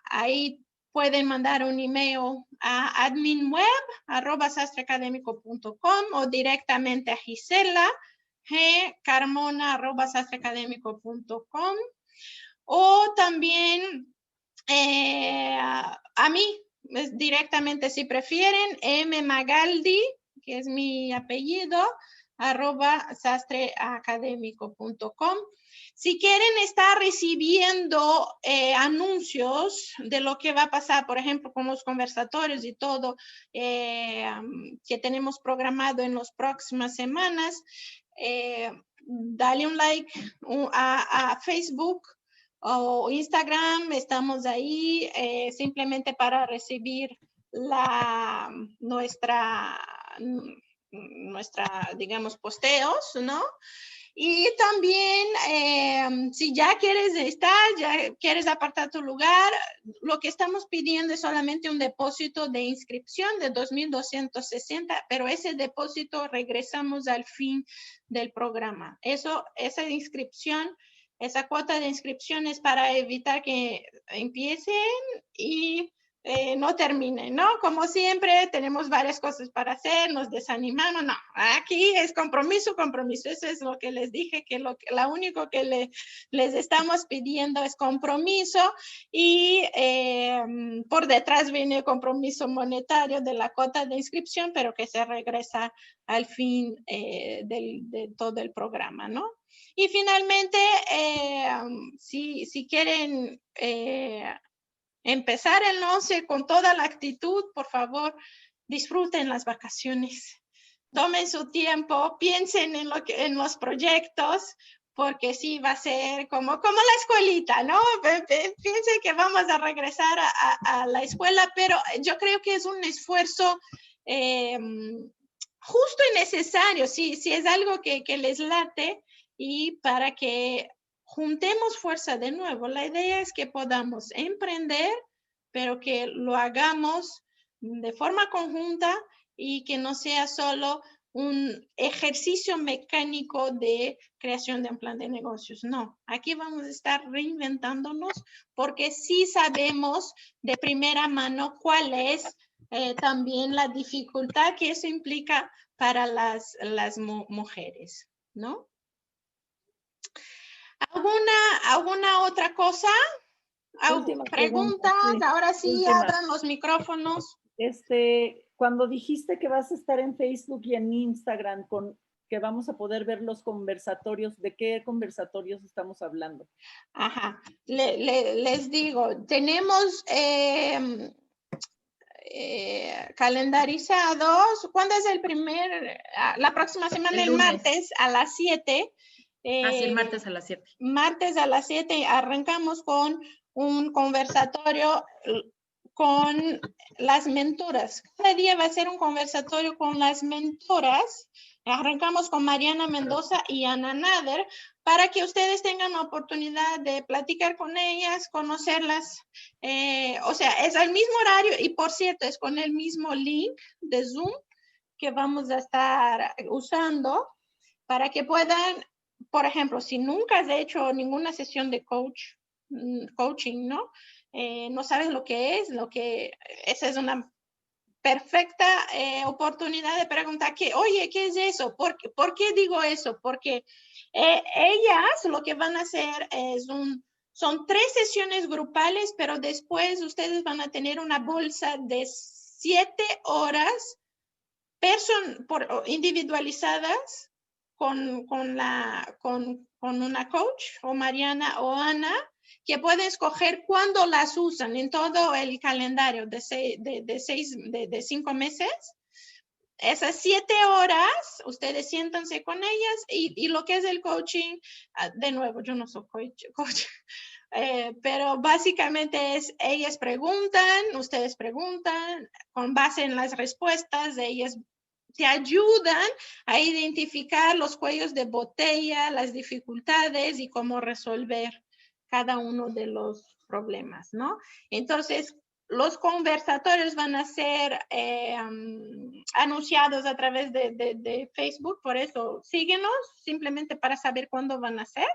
[SPEAKER 1] ahí pueden mandar un email a adminweb@sastreacademico.com o directamente a Gisela gcarmona@sastreacademico.com o también a mí directamente si prefieren, mmagaldi, que es mi apellido, @sastreacademico.com. Si quieren estar recibiendo anuncios de lo que va a pasar, por ejemplo, con los conversatorios y todo que tenemos programado en las próximas semanas, dale un like a Facebook o Instagram, estamos ahí simplemente para recibir nuestra, digamos, posteos, ¿no? Y también, si ya quieres ya quieres apartar tu lugar, lo que estamos pidiendo es solamente un depósito de inscripción de 2,260, pero ese depósito regresamos al fin del programa. Esa inscripción esa cuota de inscripciones para evitar que empiecen y no terminen, ¿no? Como siempre, tenemos varias cosas para hacer, nos desanimamos, no, aquí es compromiso, compromiso, eso es lo que les dije, que lo único que les estamos pidiendo es compromiso y por detrás viene el compromiso monetario de la cuota de inscripción, pero que se regresa al fin de todo el programa, ¿no? Y finalmente, si quieren empezar el 11 con toda la actitud, por favor, disfruten las vacaciones. Tomen su tiempo, piensen en los proyectos, porque sí va a ser como la escuelita, ¿no? Piensen que vamos a regresar a la escuela, pero yo creo que es un esfuerzo justo y necesario, si es algo que les late y para que juntemos fuerza de nuevo. La idea es que podamos emprender, pero que lo hagamos de forma conjunta y que no sea solo un ejercicio mecánico de creación de un plan de negocios. No, aquí vamos a estar reinventándonos porque sí sabemos de primera mano cuál es también la dificultad que eso implica para las mujeres, ¿no? ¿Alguna otra cosa?
[SPEAKER 3] Última
[SPEAKER 1] ¿Preguntas?
[SPEAKER 3] pregunta, sí.
[SPEAKER 1] Ahora sí,
[SPEAKER 3] Última.
[SPEAKER 1] abran los micrófonos.
[SPEAKER 3] Cuando dijiste que vas a estar en Facebook y en Instagram, que vamos a poder ver los conversatorios, ¿de qué conversatorios estamos hablando?
[SPEAKER 1] Ajá, les digo, tenemos calendarizados. ¿Cuándo es el la próxima semana? El martes a las 7.
[SPEAKER 4] Sí, el martes a las 7.
[SPEAKER 1] Martes a las 7 arrancamos con un conversatorio con las mentoras. Cada día va a ser un conversatorio con las mentoras. Arrancamos con Mariana Mendoza y Ana Nader para que ustedes tengan la oportunidad de platicar con ellas, conocerlas. O sea, es al mismo horario y por cierto, es con el mismo link de Zoom que vamos a estar usando para que puedan, por ejemplo, si nunca has hecho ninguna sesión de coaching, ¿no? No sabes lo que es, esa es una perfecta oportunidad de preguntar oye, ¿qué es eso? ¿Por qué digo eso? Porque ellas lo que van a hacer son 3 sesiones grupales, pero después ustedes van a tener una bolsa de 7 horas individualizadas con una coach o Mariana o Ana, que puede escoger cuándo las usan en todo el calendario de 5 meses. Esas 7 horas, ustedes siéntanse con ellas y lo que es el coaching, de nuevo, yo no soy coach pero básicamente ellas preguntan, ustedes preguntan, con base en las respuestas, ellas te ayudan a identificar los cuellos de botella, las dificultades y cómo resolver cada uno de los problemas, ¿no? Entonces, los conversatorios van a ser anunciados a través de Facebook, por eso síguenos, simplemente para saber cuándo van a ser.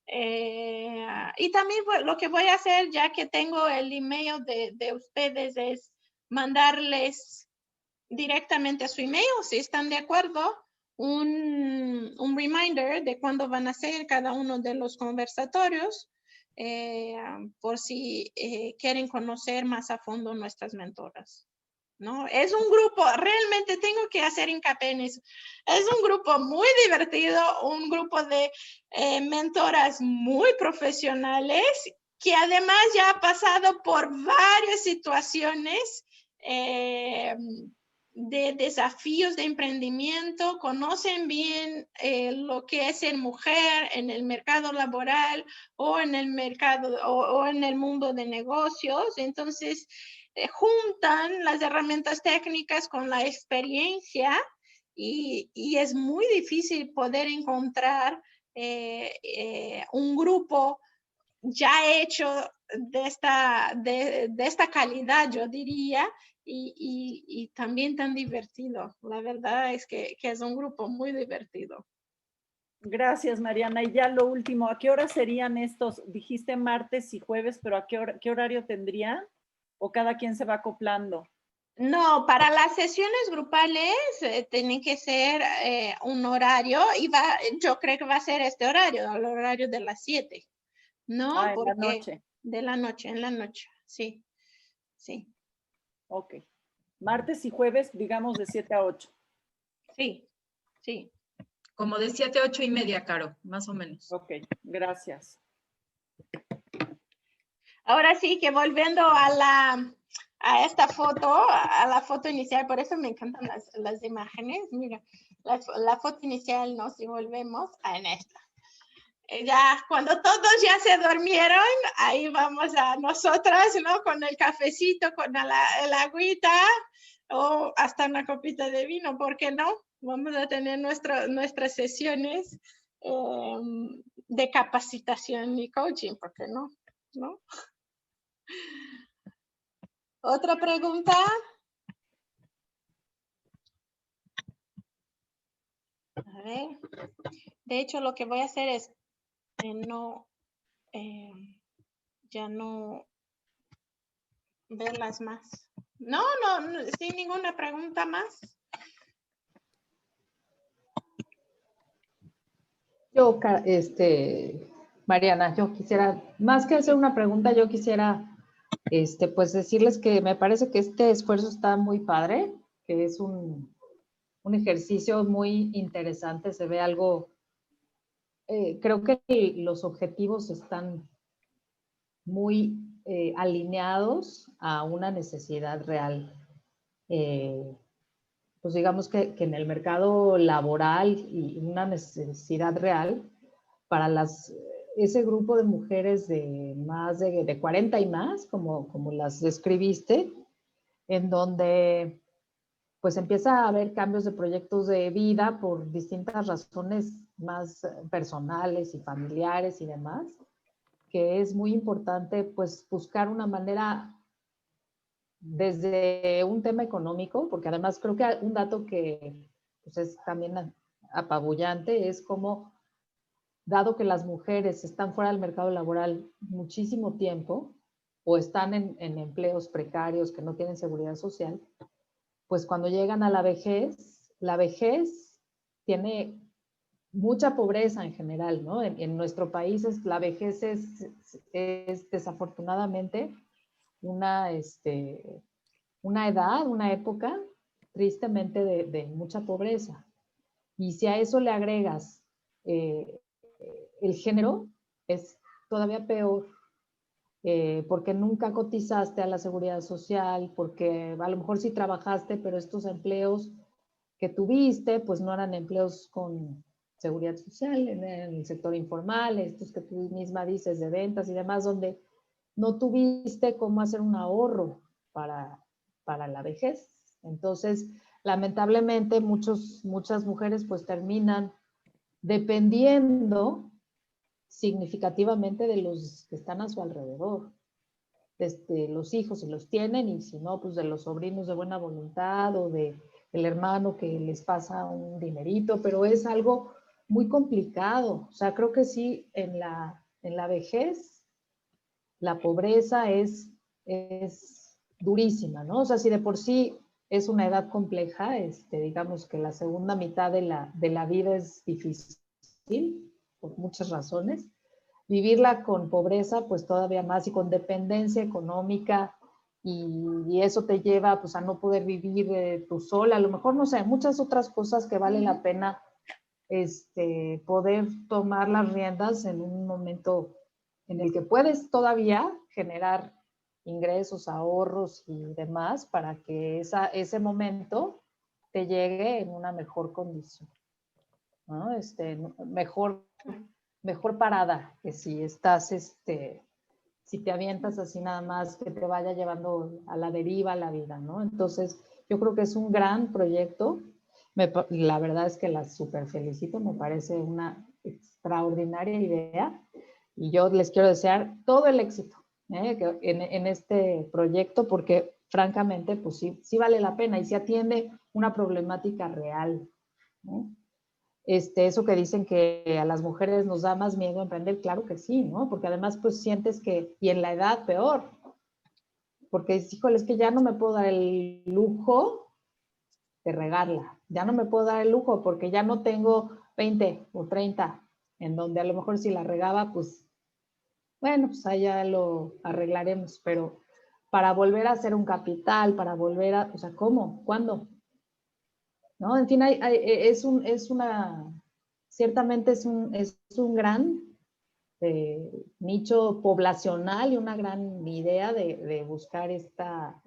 [SPEAKER 1] Y también lo que voy a hacer, ya que tengo el email de ustedes, es mandarles directamente a su email, si están de acuerdo, un reminder de cuándo van a ser cada uno de los conversatorios, por si quieren conocer más a fondo nuestras mentoras, ¿no? Es un grupo, realmente tengo que hacer hincapié en eso, es un grupo muy divertido, un grupo de mentoras muy profesionales, que además ya ha pasado por varias situaciones de desafíos de emprendimiento, conocen bien lo que es ser mujer en el mercado laboral o en el mercado o en el mundo de negocios. Entonces, juntan las herramientas técnicas con la experiencia y es muy difícil poder encontrar un grupo ya hecho de esta calidad, yo diría, y también tan divertido. La verdad es que es un grupo muy divertido.
[SPEAKER 3] Gracias, Mariana. Y ya lo último, ¿a qué hora serían estos? Dijiste martes y jueves, pero ¿a qué horario tendrían? ¿O cada quien se va acoplando?
[SPEAKER 1] No, para las sesiones grupales tiene que ser un horario y yo creo que va a ser este horario, el horario de las 7, ¿no?
[SPEAKER 3] Ah, en la
[SPEAKER 1] Porque
[SPEAKER 3] noche.
[SPEAKER 1] de la noche, en la noche, sí, sí,
[SPEAKER 3] Ok. Martes y jueves, digamos, de 7 a 8.
[SPEAKER 1] sí, sí.
[SPEAKER 4] Como de 7 a 8:30, Caro, más o menos.
[SPEAKER 3] Ok, gracias.
[SPEAKER 1] Ahora sí que volviendo a esta foto, a la foto inicial, por eso me encantan las imágenes. Mira, la foto inicial, ¿no? Si volvemos en esta. Ya cuando todos ya se durmieron, ahí vamos a nosotras, ¿no? Con el cafecito, con el agüita o hasta una copita de vino, ¿por qué no? Vamos a tener nuestras sesiones de capacitación y coaching, ¿por qué no? ¿No? ¿Otra pregunta? A ver. De hecho, lo que voy a hacer es ya no verlas más. No, sin ninguna pregunta más.
[SPEAKER 5] Yo, Mariana, yo quisiera, más que hacer una pregunta, yo quisiera, pues decirles que me parece que este esfuerzo está muy padre, que es un ejercicio muy interesante, se ve algo, creo que los objetivos están muy alineados a una necesidad real. Pues digamos que en el mercado laboral y una necesidad real para ese grupo de mujeres de más de 40 y más, como las describiste, en donde pues empieza a haber cambios de proyectos de vida por distintas razones más personales y familiares y demás, que es muy importante pues buscar una manera desde un tema económico, porque además creo que un dato que pues, es también apabullante es como, dado que las mujeres están fuera del mercado laboral muchísimo tiempo o están en empleos precarios que no tienen seguridad social, pues cuando llegan a la vejez tiene mucha pobreza en general, ¿no? En nuestro país la vejez es desafortunadamente una, una edad, una época tristemente de mucha pobreza. Y si a eso le agregas el género, es todavía peor, porque nunca cotizaste a la seguridad social, porque a lo mejor sí trabajaste, pero estos empleos que tuviste, pues no eran empleos con seguridad social, en el sector informal, estos que tú misma dices de ventas y demás, donde no tuviste cómo hacer un ahorro para la vejez. Entonces, lamentablemente, muchas mujeres pues terminan dependiendo significativamente de los que están a su alrededor. Los hijos si los tienen y si no, pues de los sobrinos de buena voluntad o de el hermano que les pasa un dinerito, pero es algo muy complicado. O sea, creo que sí, en la vejez, la pobreza es durísima, ¿no? O sea, si de por sí es una edad compleja, digamos que la segunda mitad de la vida es difícil, por muchas razones. Vivirla con pobreza, pues todavía más, y con dependencia económica, y eso te lleva pues a no poder vivir tú sola, a lo mejor, no sé, muchas otras cosas que vale la pena poder tomar las riendas en un momento en el que puedes todavía generar ingresos, ahorros y demás para que ese momento te llegue en una mejor condición, ¿no? Mejor parada que si estás, si te avientas así nada más, que te vaya llevando a la deriva la vida, ¿no? Entonces, yo creo que es un gran proyecto. La verdad es que la súper felicito, me parece una extraordinaria idea y yo les quiero desear todo el éxito en este proyecto porque francamente, pues sí vale la pena y se atiende una problemática real, ¿no? Eso que dicen que a las mujeres nos da más miedo emprender, claro que sí, ¿no? Porque además pues sientes que, y en la edad peor, porque híjole, es que ya no me puedo dar el lujo de regarla, ya no me puedo dar el lujo porque ya no tengo 20 o 30, en donde a lo mejor si la regaba, pues, bueno, pues allá lo arreglaremos, pero para volver a hacer un capital, para volver a, o sea, ¿cómo? ¿Cuándo? ¿No? En fin, ciertamente es un gran nicho poblacional y una gran idea de buscar esta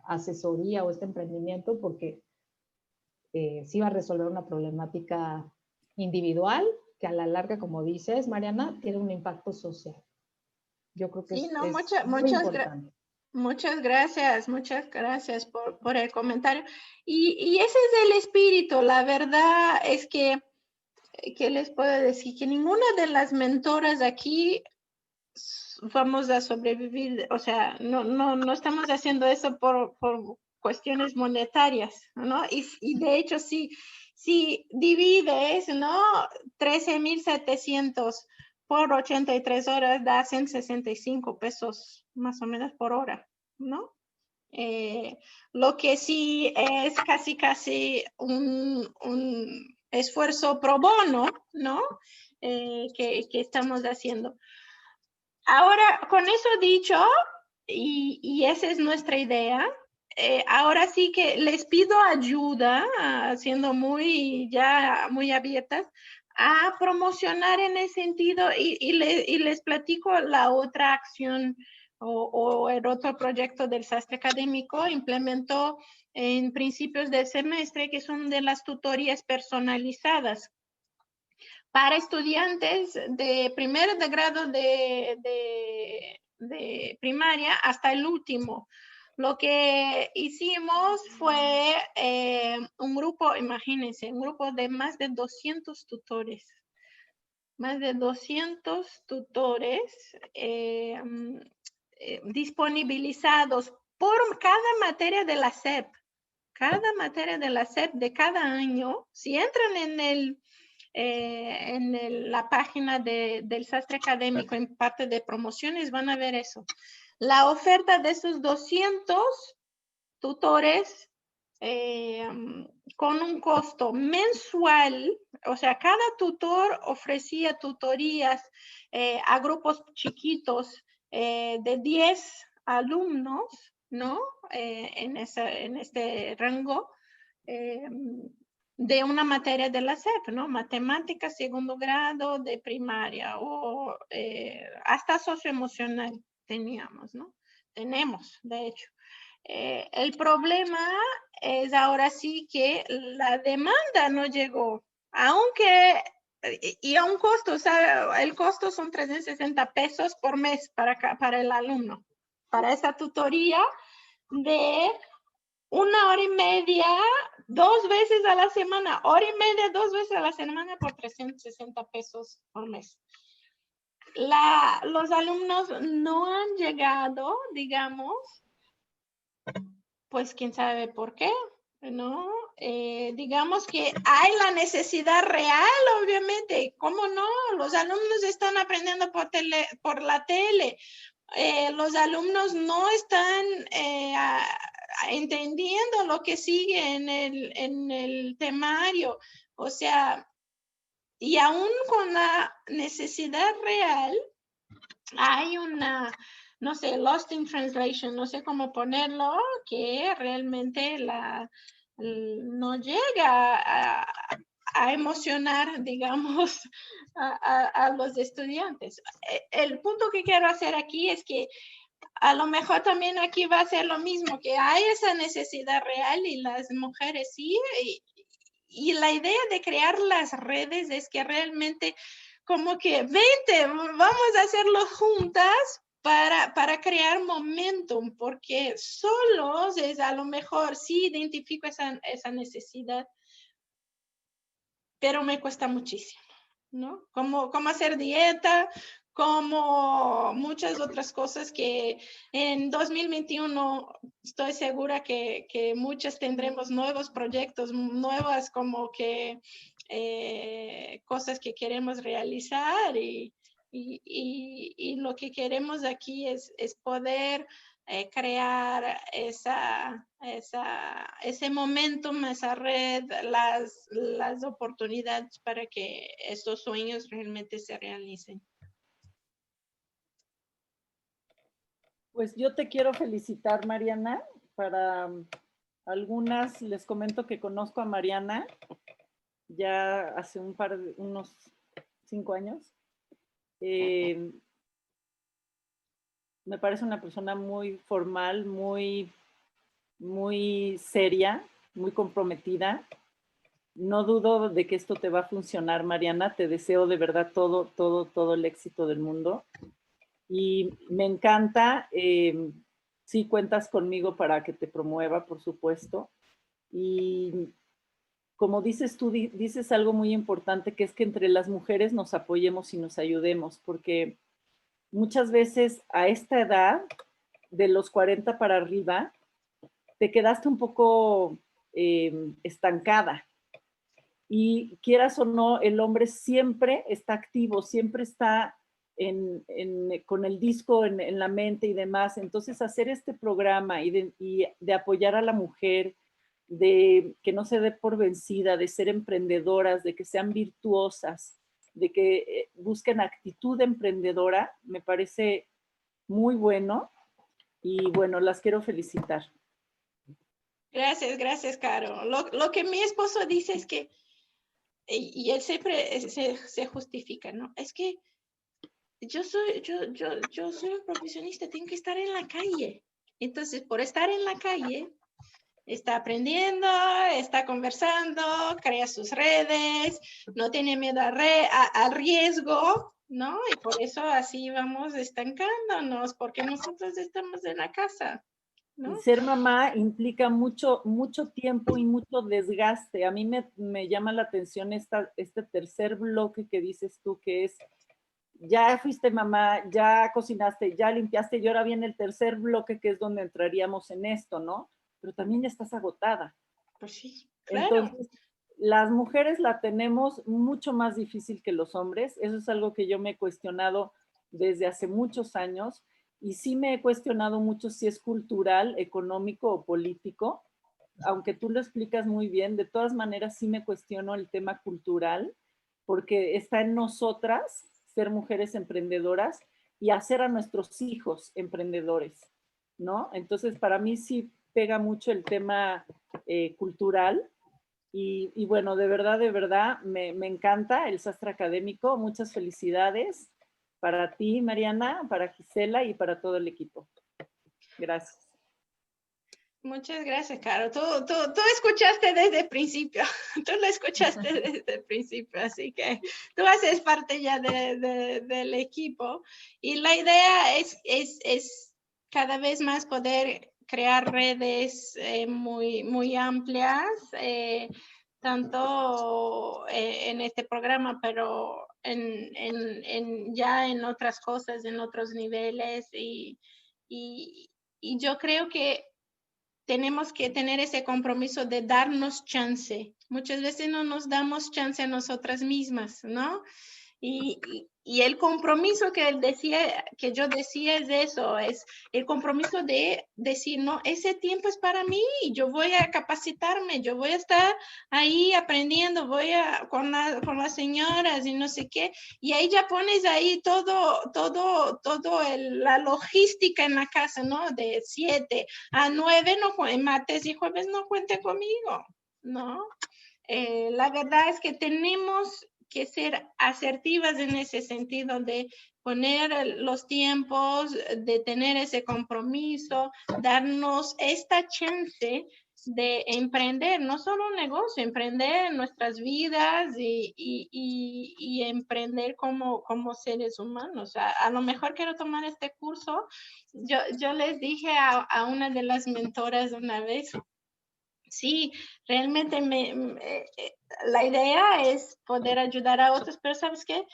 [SPEAKER 5] asesoría o este emprendimiento porque sí va a resolver una problemática individual que a la larga, como dices, Mariana, tiene un impacto social. Yo creo que
[SPEAKER 1] Sí, no,
[SPEAKER 5] es muy importante.
[SPEAKER 1] muchas gracias por el comentario. Y ese es el espíritu. La verdad es que, ¿qué les puedo decir? Que ninguna de las mentoras aquí vamos a sobrevivir, o sea, no estamos haciendo eso por cuestiones monetarias, ¿no? Y de hecho, si divides, ¿no? 13,700 por 83 horas, da 165 pesos más o menos por hora, ¿no? Lo que sí es casi un esfuerzo pro bono, ¿no? Que estamos haciendo. Ahora, con eso dicho, y esa es nuestra idea, ahora sí que les pido ayuda, siendo muy abiertas, a promocionar en ese sentido y les platico la otra acción o el otro proyecto del sastre académico implementó en principios del semestre, que son de las tutorías personalizadas para estudiantes de primer grado de primaria hasta el último. Lo que hicimos fue un grupo, imagínense, un grupo de más de 200 tutores. Más de 200 tutores disponibilizados por cada materia de la SEP. Cada materia de la SEP de cada año, si entran en la página del sastre académico en parte de promociones, van a ver eso. La oferta de esos 200 tutores con un costo mensual, o sea, cada tutor ofrecía tutorías a grupos chiquitos de 10 alumnos, ¿no? En este rango. De una materia de la SEP, ¿no? Matemáticas, segundo grado de primaria o hasta socioemocional teníamos, ¿no? Tenemos, de hecho. El problema es ahora sí que la demanda no llegó, aunque, y a un costo, o sea, el costo son 360 pesos por mes para el alumno, para esa tutoría de 1 hora y media, 2 veces a la semana, 1 hora y media, 2 veces a la semana por 360 pesos por mes. Los alumnos no han llegado, digamos, pues quién sabe por qué, ¿no? Digamos que hay la necesidad real, obviamente, ¿cómo no? Los alumnos están aprendiendo por la tele, los alumnos no están entendiendo lo que sigue en el temario, o sea, y aún con la necesidad real, hay una, no sé, lost in translation, no sé cómo ponerlo, que realmente no llega a emocionar, digamos, a los estudiantes. El punto que quiero hacer aquí es que a lo mejor también aquí va a ser lo mismo, que hay esa necesidad real y las mujeres sí, y la idea de crear las redes es que realmente como que vente, vamos a hacerlo juntas para crear momentum, porque solos es a lo mejor sí identifico esa necesidad, pero me cuesta muchísimo, ¿no? Como hacer dieta, como muchas otras cosas que en 2021 estoy segura que muchas tendremos nuevos proyectos, nuevas como que cosas que queremos realizar y lo que queremos aquí es poder crear ese momentum, esa red, las oportunidades para que estos sueños realmente se realicen.
[SPEAKER 3] Pues yo te quiero felicitar, Mariana. Para algunas les comento que conozco a Mariana ya hace unos 5 años. Me parece una persona muy formal, muy seria, muy comprometida. No dudo de que esto te va a funcionar, Mariana. Te deseo de verdad todo el éxito del mundo. Y me encanta, sí cuentas conmigo para que te promueva, por supuesto. Y como dices tú, dices algo muy importante, que es que entre las mujeres nos apoyemos y nos ayudemos, porque muchas veces a esta edad, de los 40 para arriba, te quedaste un poco estancada. Y quieras o no, el hombre siempre está activo, siempre está con el disco en la mente y demás. Entonces, hacer este programa y de apoyar a la mujer, de que no se dé por vencida, de ser emprendedoras, de que sean virtuosas, de que busquen actitud emprendedora, me parece muy bueno. Y bueno, las quiero felicitar.
[SPEAKER 1] Gracias, Caro. Lo que mi esposo dice es que, y él siempre se justifica, ¿no? Es que yo soy un profesionista, tengo que estar en la calle. Entonces, por estar en la calle, está aprendiendo, está conversando, crea sus redes, no tiene miedo al riesgo, ¿no? Y por eso así vamos estancándonos, porque nosotros estamos en la casa, ¿no?
[SPEAKER 3] Y ser mamá implica mucho tiempo y mucho desgaste. A mí me llama la atención este tercer bloque que dices tú, que es, ya fuiste mamá, ya cocinaste, ya limpiaste, y ahora viene el tercer bloque, que es donde entraríamos en esto, ¿no? Pero también estás agotada.
[SPEAKER 1] Pues sí, claro.
[SPEAKER 3] Entonces, las mujeres la tenemos mucho más difícil que los hombres. Eso es algo que yo me he cuestionado desde hace muchos años. Y sí me he cuestionado mucho si es cultural, económico o político. Aunque tú lo explicas muy bien, de todas maneras sí me cuestiono el tema cultural, porque está en nosotras ser mujeres emprendedoras y hacer a nuestros hijos emprendedores, ¿no? Entonces, para mí sí pega mucho el tema cultural. Y bueno, de verdad, me encanta el sastre académico. Muchas felicidades para ti, Mariana, para Gisela y para todo el equipo. Gracias.
[SPEAKER 1] Muchas gracias, Caro. Tú escuchaste desde el principio. Tú lo escuchaste desde el principio, así que tú haces parte ya del equipo. Y la idea es cada vez más poder crear redes muy amplias, tanto en este programa, pero ya en otras cosas, en otros niveles. Y yo creo que tenemos que tener ese compromiso de darnos chance. Muchas veces no nos damos chance a nosotras mismas, ¿no? Y el compromiso que yo decía es eso, es el compromiso de decir, no, ese tiempo es para mí, yo voy a capacitarme, yo voy a estar ahí aprendiendo, con las señoras y no sé qué, y ahí ya pones ahí la logística en la casa, ¿no? De 7 a 9, martes y jueves no cuenten conmigo, ¿no? La verdad es que tenemos que ser asertivas en ese sentido de poner los tiempos, de tener ese compromiso, darnos esta chance de emprender, no solo un negocio, emprender nuestras vidas y emprender como seres humanos. A lo mejor quiero tomar este curso. Yo les dije a una de las mentoras una vez, sí, realmente la idea es poder ayudar a otros, pero ¿sabes qué?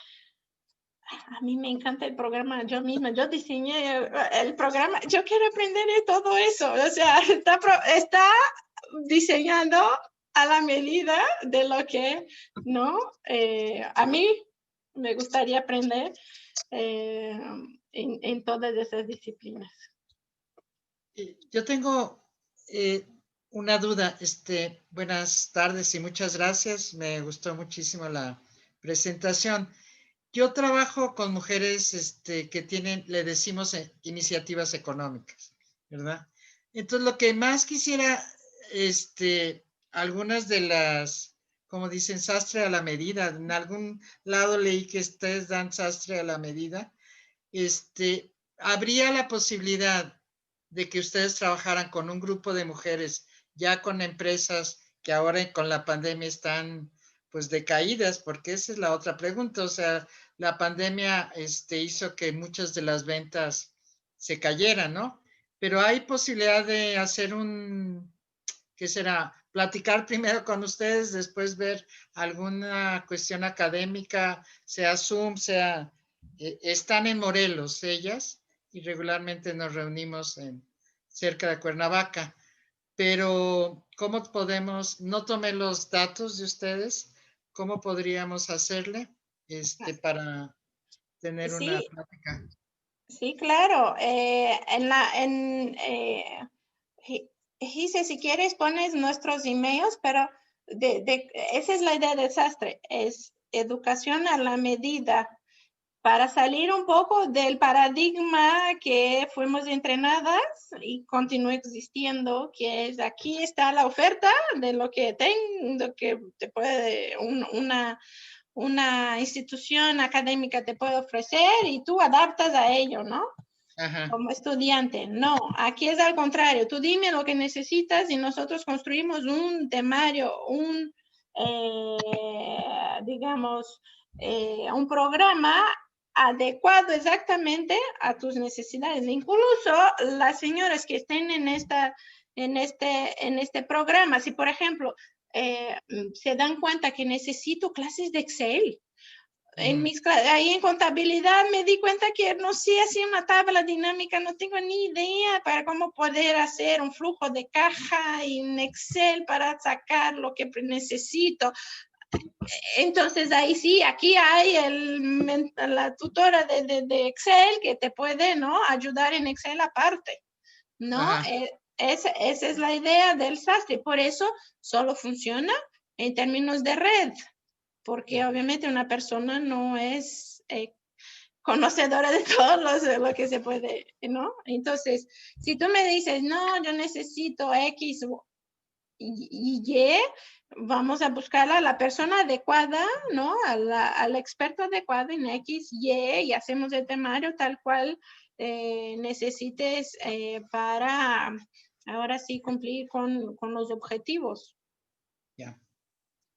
[SPEAKER 1] A mí me encanta el programa, yo misma, yo diseñé el programa, yo quiero aprender de todo eso, o sea, está diseñando a la medida de lo que, ¿no? A mí me gustaría aprender en todas esas disciplinas.
[SPEAKER 2] Yo tengo una duda. Buenas tardes y muchas gracias. Me gustó muchísimo la presentación. Yo trabajo con mujeres que tienen, le decimos, iniciativas económicas, ¿verdad? Entonces, lo que más quisiera, algunas de las, como dicen, sastre a la medida. En algún lado leí que ustedes dan sastre a la medida. ¿Habría la posibilidad de que ustedes trabajaran con un grupo de mujeres, ya con empresas que ahora con la pandemia están pues decaídas? Porque esa es la otra pregunta. O sea, la pandemia hizo que muchas de las ventas se cayeran, ¿no? Pero hay posibilidad de hacer ¿qué será? Platicar primero con ustedes, después ver alguna cuestión académica, sea Zoom, sea... están en Morelos ellas y regularmente nos reunimos cerca de Cuernavaca. Pero, ¿cómo podemos? No tomé los datos de ustedes. ¿Cómo podríamos hacerle para tener una
[SPEAKER 1] Sí,
[SPEAKER 2] plática?
[SPEAKER 1] sí, claro. Gise, si quieres pones nuestros emails, pero esa es la idea del sastre, es educación a la medida, para salir un poco del paradigma que fuimos entrenadas y continúa existiendo, que es aquí está la oferta de lo que te puede una institución académica te puede ofrecer y tú adaptas a ello, ¿no?
[SPEAKER 2] Ajá.
[SPEAKER 1] Como estudiante. No, aquí es al contrario. Tú dime lo que necesitas y nosotros construimos un temario, digamos, un programa adecuado exactamente a tus necesidades. Incluso las señoras que estén en este programa, si por ejemplo se dan cuenta que necesito clases de Excel, ahí en contabilidad me di cuenta que no sé hacer una tabla dinámica, no tengo ni idea para cómo poder hacer un flujo de caja en Excel para sacar lo que necesito. Entonces ahí sí, aquí hay la tutora de Excel que te puede, ¿no?, ayudar en Excel aparte, ¿no? Esa es la idea del sastre. Por eso solo funciona en términos de red, porque obviamente una persona no es conocedora de todo lo que se puede, ¿no? Entonces, si tú me dices, no, yo necesito X y Y, vamos a buscar a la persona adecuada, ¿no? Al experto adecuado en X, y hacemos el temario tal cual necesites para ahora sí cumplir con los objetivos.
[SPEAKER 2] Ya.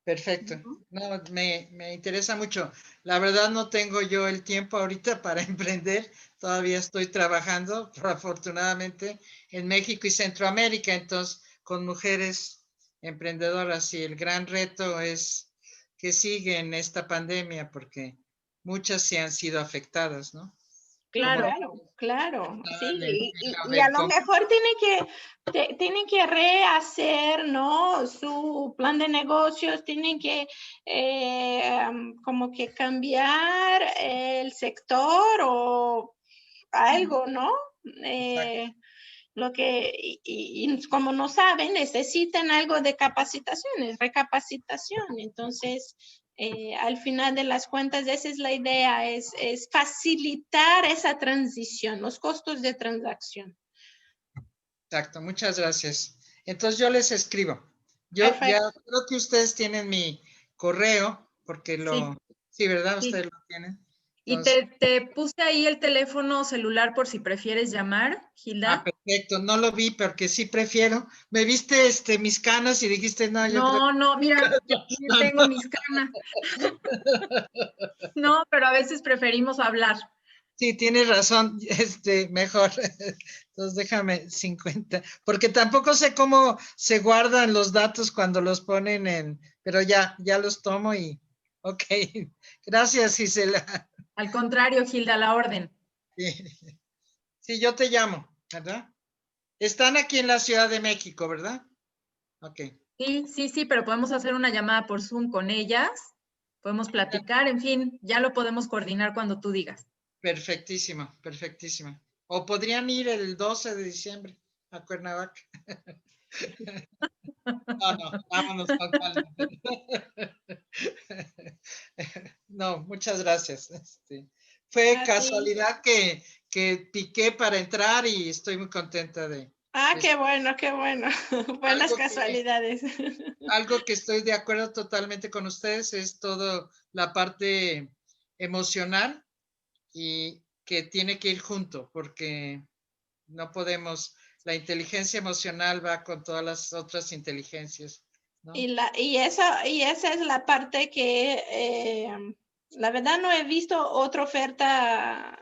[SPEAKER 2] Perfecto. No, me interesa mucho. La verdad no tengo yo el tiempo ahorita para emprender. Todavía estoy trabajando, afortunadamente, en México y Centroamérica, entonces, con mujeres emprendedoras. Y el gran reto es que sigue en esta pandemia, porque muchas sí han sido afectadas, ¿no?
[SPEAKER 1] Claro, claro, sí, y a lo mejor tienen que rehacer, ¿no?, su plan de negocios, tienen que como que cambiar el sector o algo, ¿no? Lo que, y como no saben, necesitan algo de capacitaciones, recapacitación. Entonces, al final de las cuentas, esa es la idea, es facilitar esa transición, los costos de transacción.
[SPEAKER 2] Exacto, muchas gracias. Entonces yo les escribo. Yo ya creo que ustedes tienen mi correo, porque sí, ¿verdad?
[SPEAKER 4] Sí.
[SPEAKER 2] Ustedes lo tienen.
[SPEAKER 4] Entonces, y te puse ahí el teléfono celular por si prefieres llamar, Hilda.
[SPEAKER 2] Perfecto, no lo vi porque sí prefiero. Me viste mis canas y dijiste, no, yo creo.
[SPEAKER 4] No, mira, yo tengo mis canas. No, pero a veces preferimos hablar.
[SPEAKER 2] Sí, tienes razón, mejor. Entonces déjame 50, porque tampoco sé cómo se guardan los datos cuando los ponen pero ya los tomo y, ok. Gracias, Gisela.
[SPEAKER 4] Al contrario, Hilda, a la orden.
[SPEAKER 2] Sí, yo te llamo, ¿verdad? Están aquí en la Ciudad de México, ¿verdad? Ok.
[SPEAKER 4] Sí, pero podemos hacer una llamada por Zoom con ellas, podemos platicar, en fin, ya lo podemos coordinar cuando tú digas.
[SPEAKER 2] Perfectísimo, perfectísimo. O podrían ir el 12 de diciembre a Cuernavaca. No, vámonos con calma. No, muchas gracias. Fue casualidad que piqué para entrar y estoy muy contenta de...
[SPEAKER 1] Qué bueno, qué bueno. Buenas casualidades.
[SPEAKER 2] Algo que estoy de acuerdo totalmente con ustedes es toda la parte emocional y que tiene que ir junto porque no podemos, la inteligencia emocional va con todas las otras inteligencias, ¿no?
[SPEAKER 1] Y esa es la parte que la verdad no he visto otra oferta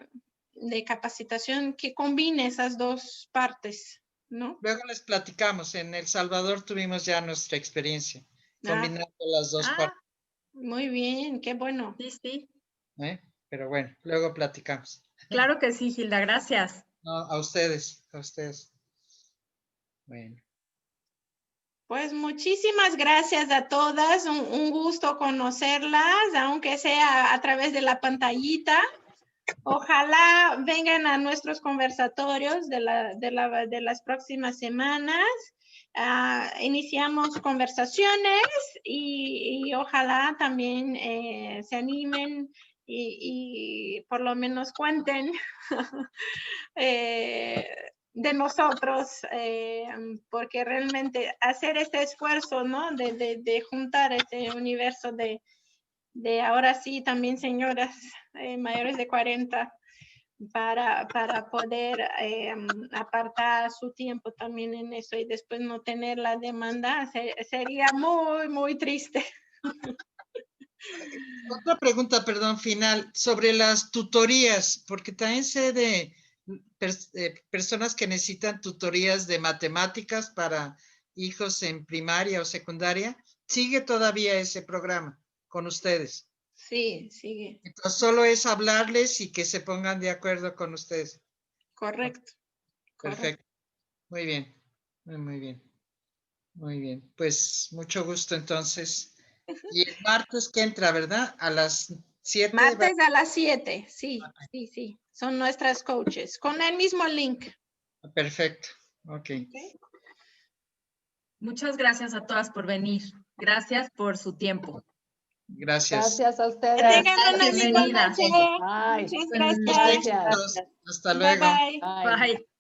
[SPEAKER 1] de capacitación que combine esas dos partes, ¿no?
[SPEAKER 2] Luego les platicamos, en El Salvador tuvimos ya nuestra experiencia combinando las dos partes.
[SPEAKER 1] Muy bien, qué bueno.
[SPEAKER 4] Sí.
[SPEAKER 2] Pero bueno, luego platicamos.
[SPEAKER 4] Claro que sí, Gilda, gracias.
[SPEAKER 2] No, a ustedes. Bueno.
[SPEAKER 1] Pues muchísimas gracias a todas, un gusto conocerlas, aunque sea a través de la pantallita. Ojalá vengan a nuestros conversatorios de las próximas semanas. Iniciamos conversaciones y ojalá también se animen y por lo menos cuenten de nosotros, porque realmente hacer este esfuerzo, ¿no? De juntar este universo de ahora sí también señoras mayores de 40 para poder apartar su tiempo también en eso y después no tener la demanda, sería muy, muy triste.
[SPEAKER 2] Otra pregunta, perdón, final, sobre las tutorías, porque también sé de personas que necesitan tutorías de matemáticas para hijos en primaria o secundaria. ¿Sigue todavía ese programa con ustedes?
[SPEAKER 1] Sí, sigue.
[SPEAKER 2] Entonces, solo es hablarles y que se pongan de acuerdo con ustedes.
[SPEAKER 1] Correcto.
[SPEAKER 2] Perfecto. Muy bien. Muy bien. Muy bien. Pues mucho gusto entonces. Y el martes que entra, ¿verdad? A las 7.
[SPEAKER 1] Martes a las 7, sí. Son nuestras coaches, con el mismo link.
[SPEAKER 2] Perfecto. Ok.
[SPEAKER 4] Muchas gracias a todas por venir. Gracias por su tiempo.
[SPEAKER 2] Gracias.
[SPEAKER 5] Gracias a ustedes.
[SPEAKER 1] Que tengan una linda
[SPEAKER 4] Bienvenida.
[SPEAKER 1] noche.
[SPEAKER 5] Bye.
[SPEAKER 1] Muchas
[SPEAKER 2] Muchos
[SPEAKER 1] gracias.
[SPEAKER 2] éxitos. Hasta
[SPEAKER 1] Bye,
[SPEAKER 2] luego.
[SPEAKER 1] bye.
[SPEAKER 5] Bye.
[SPEAKER 4] Bye.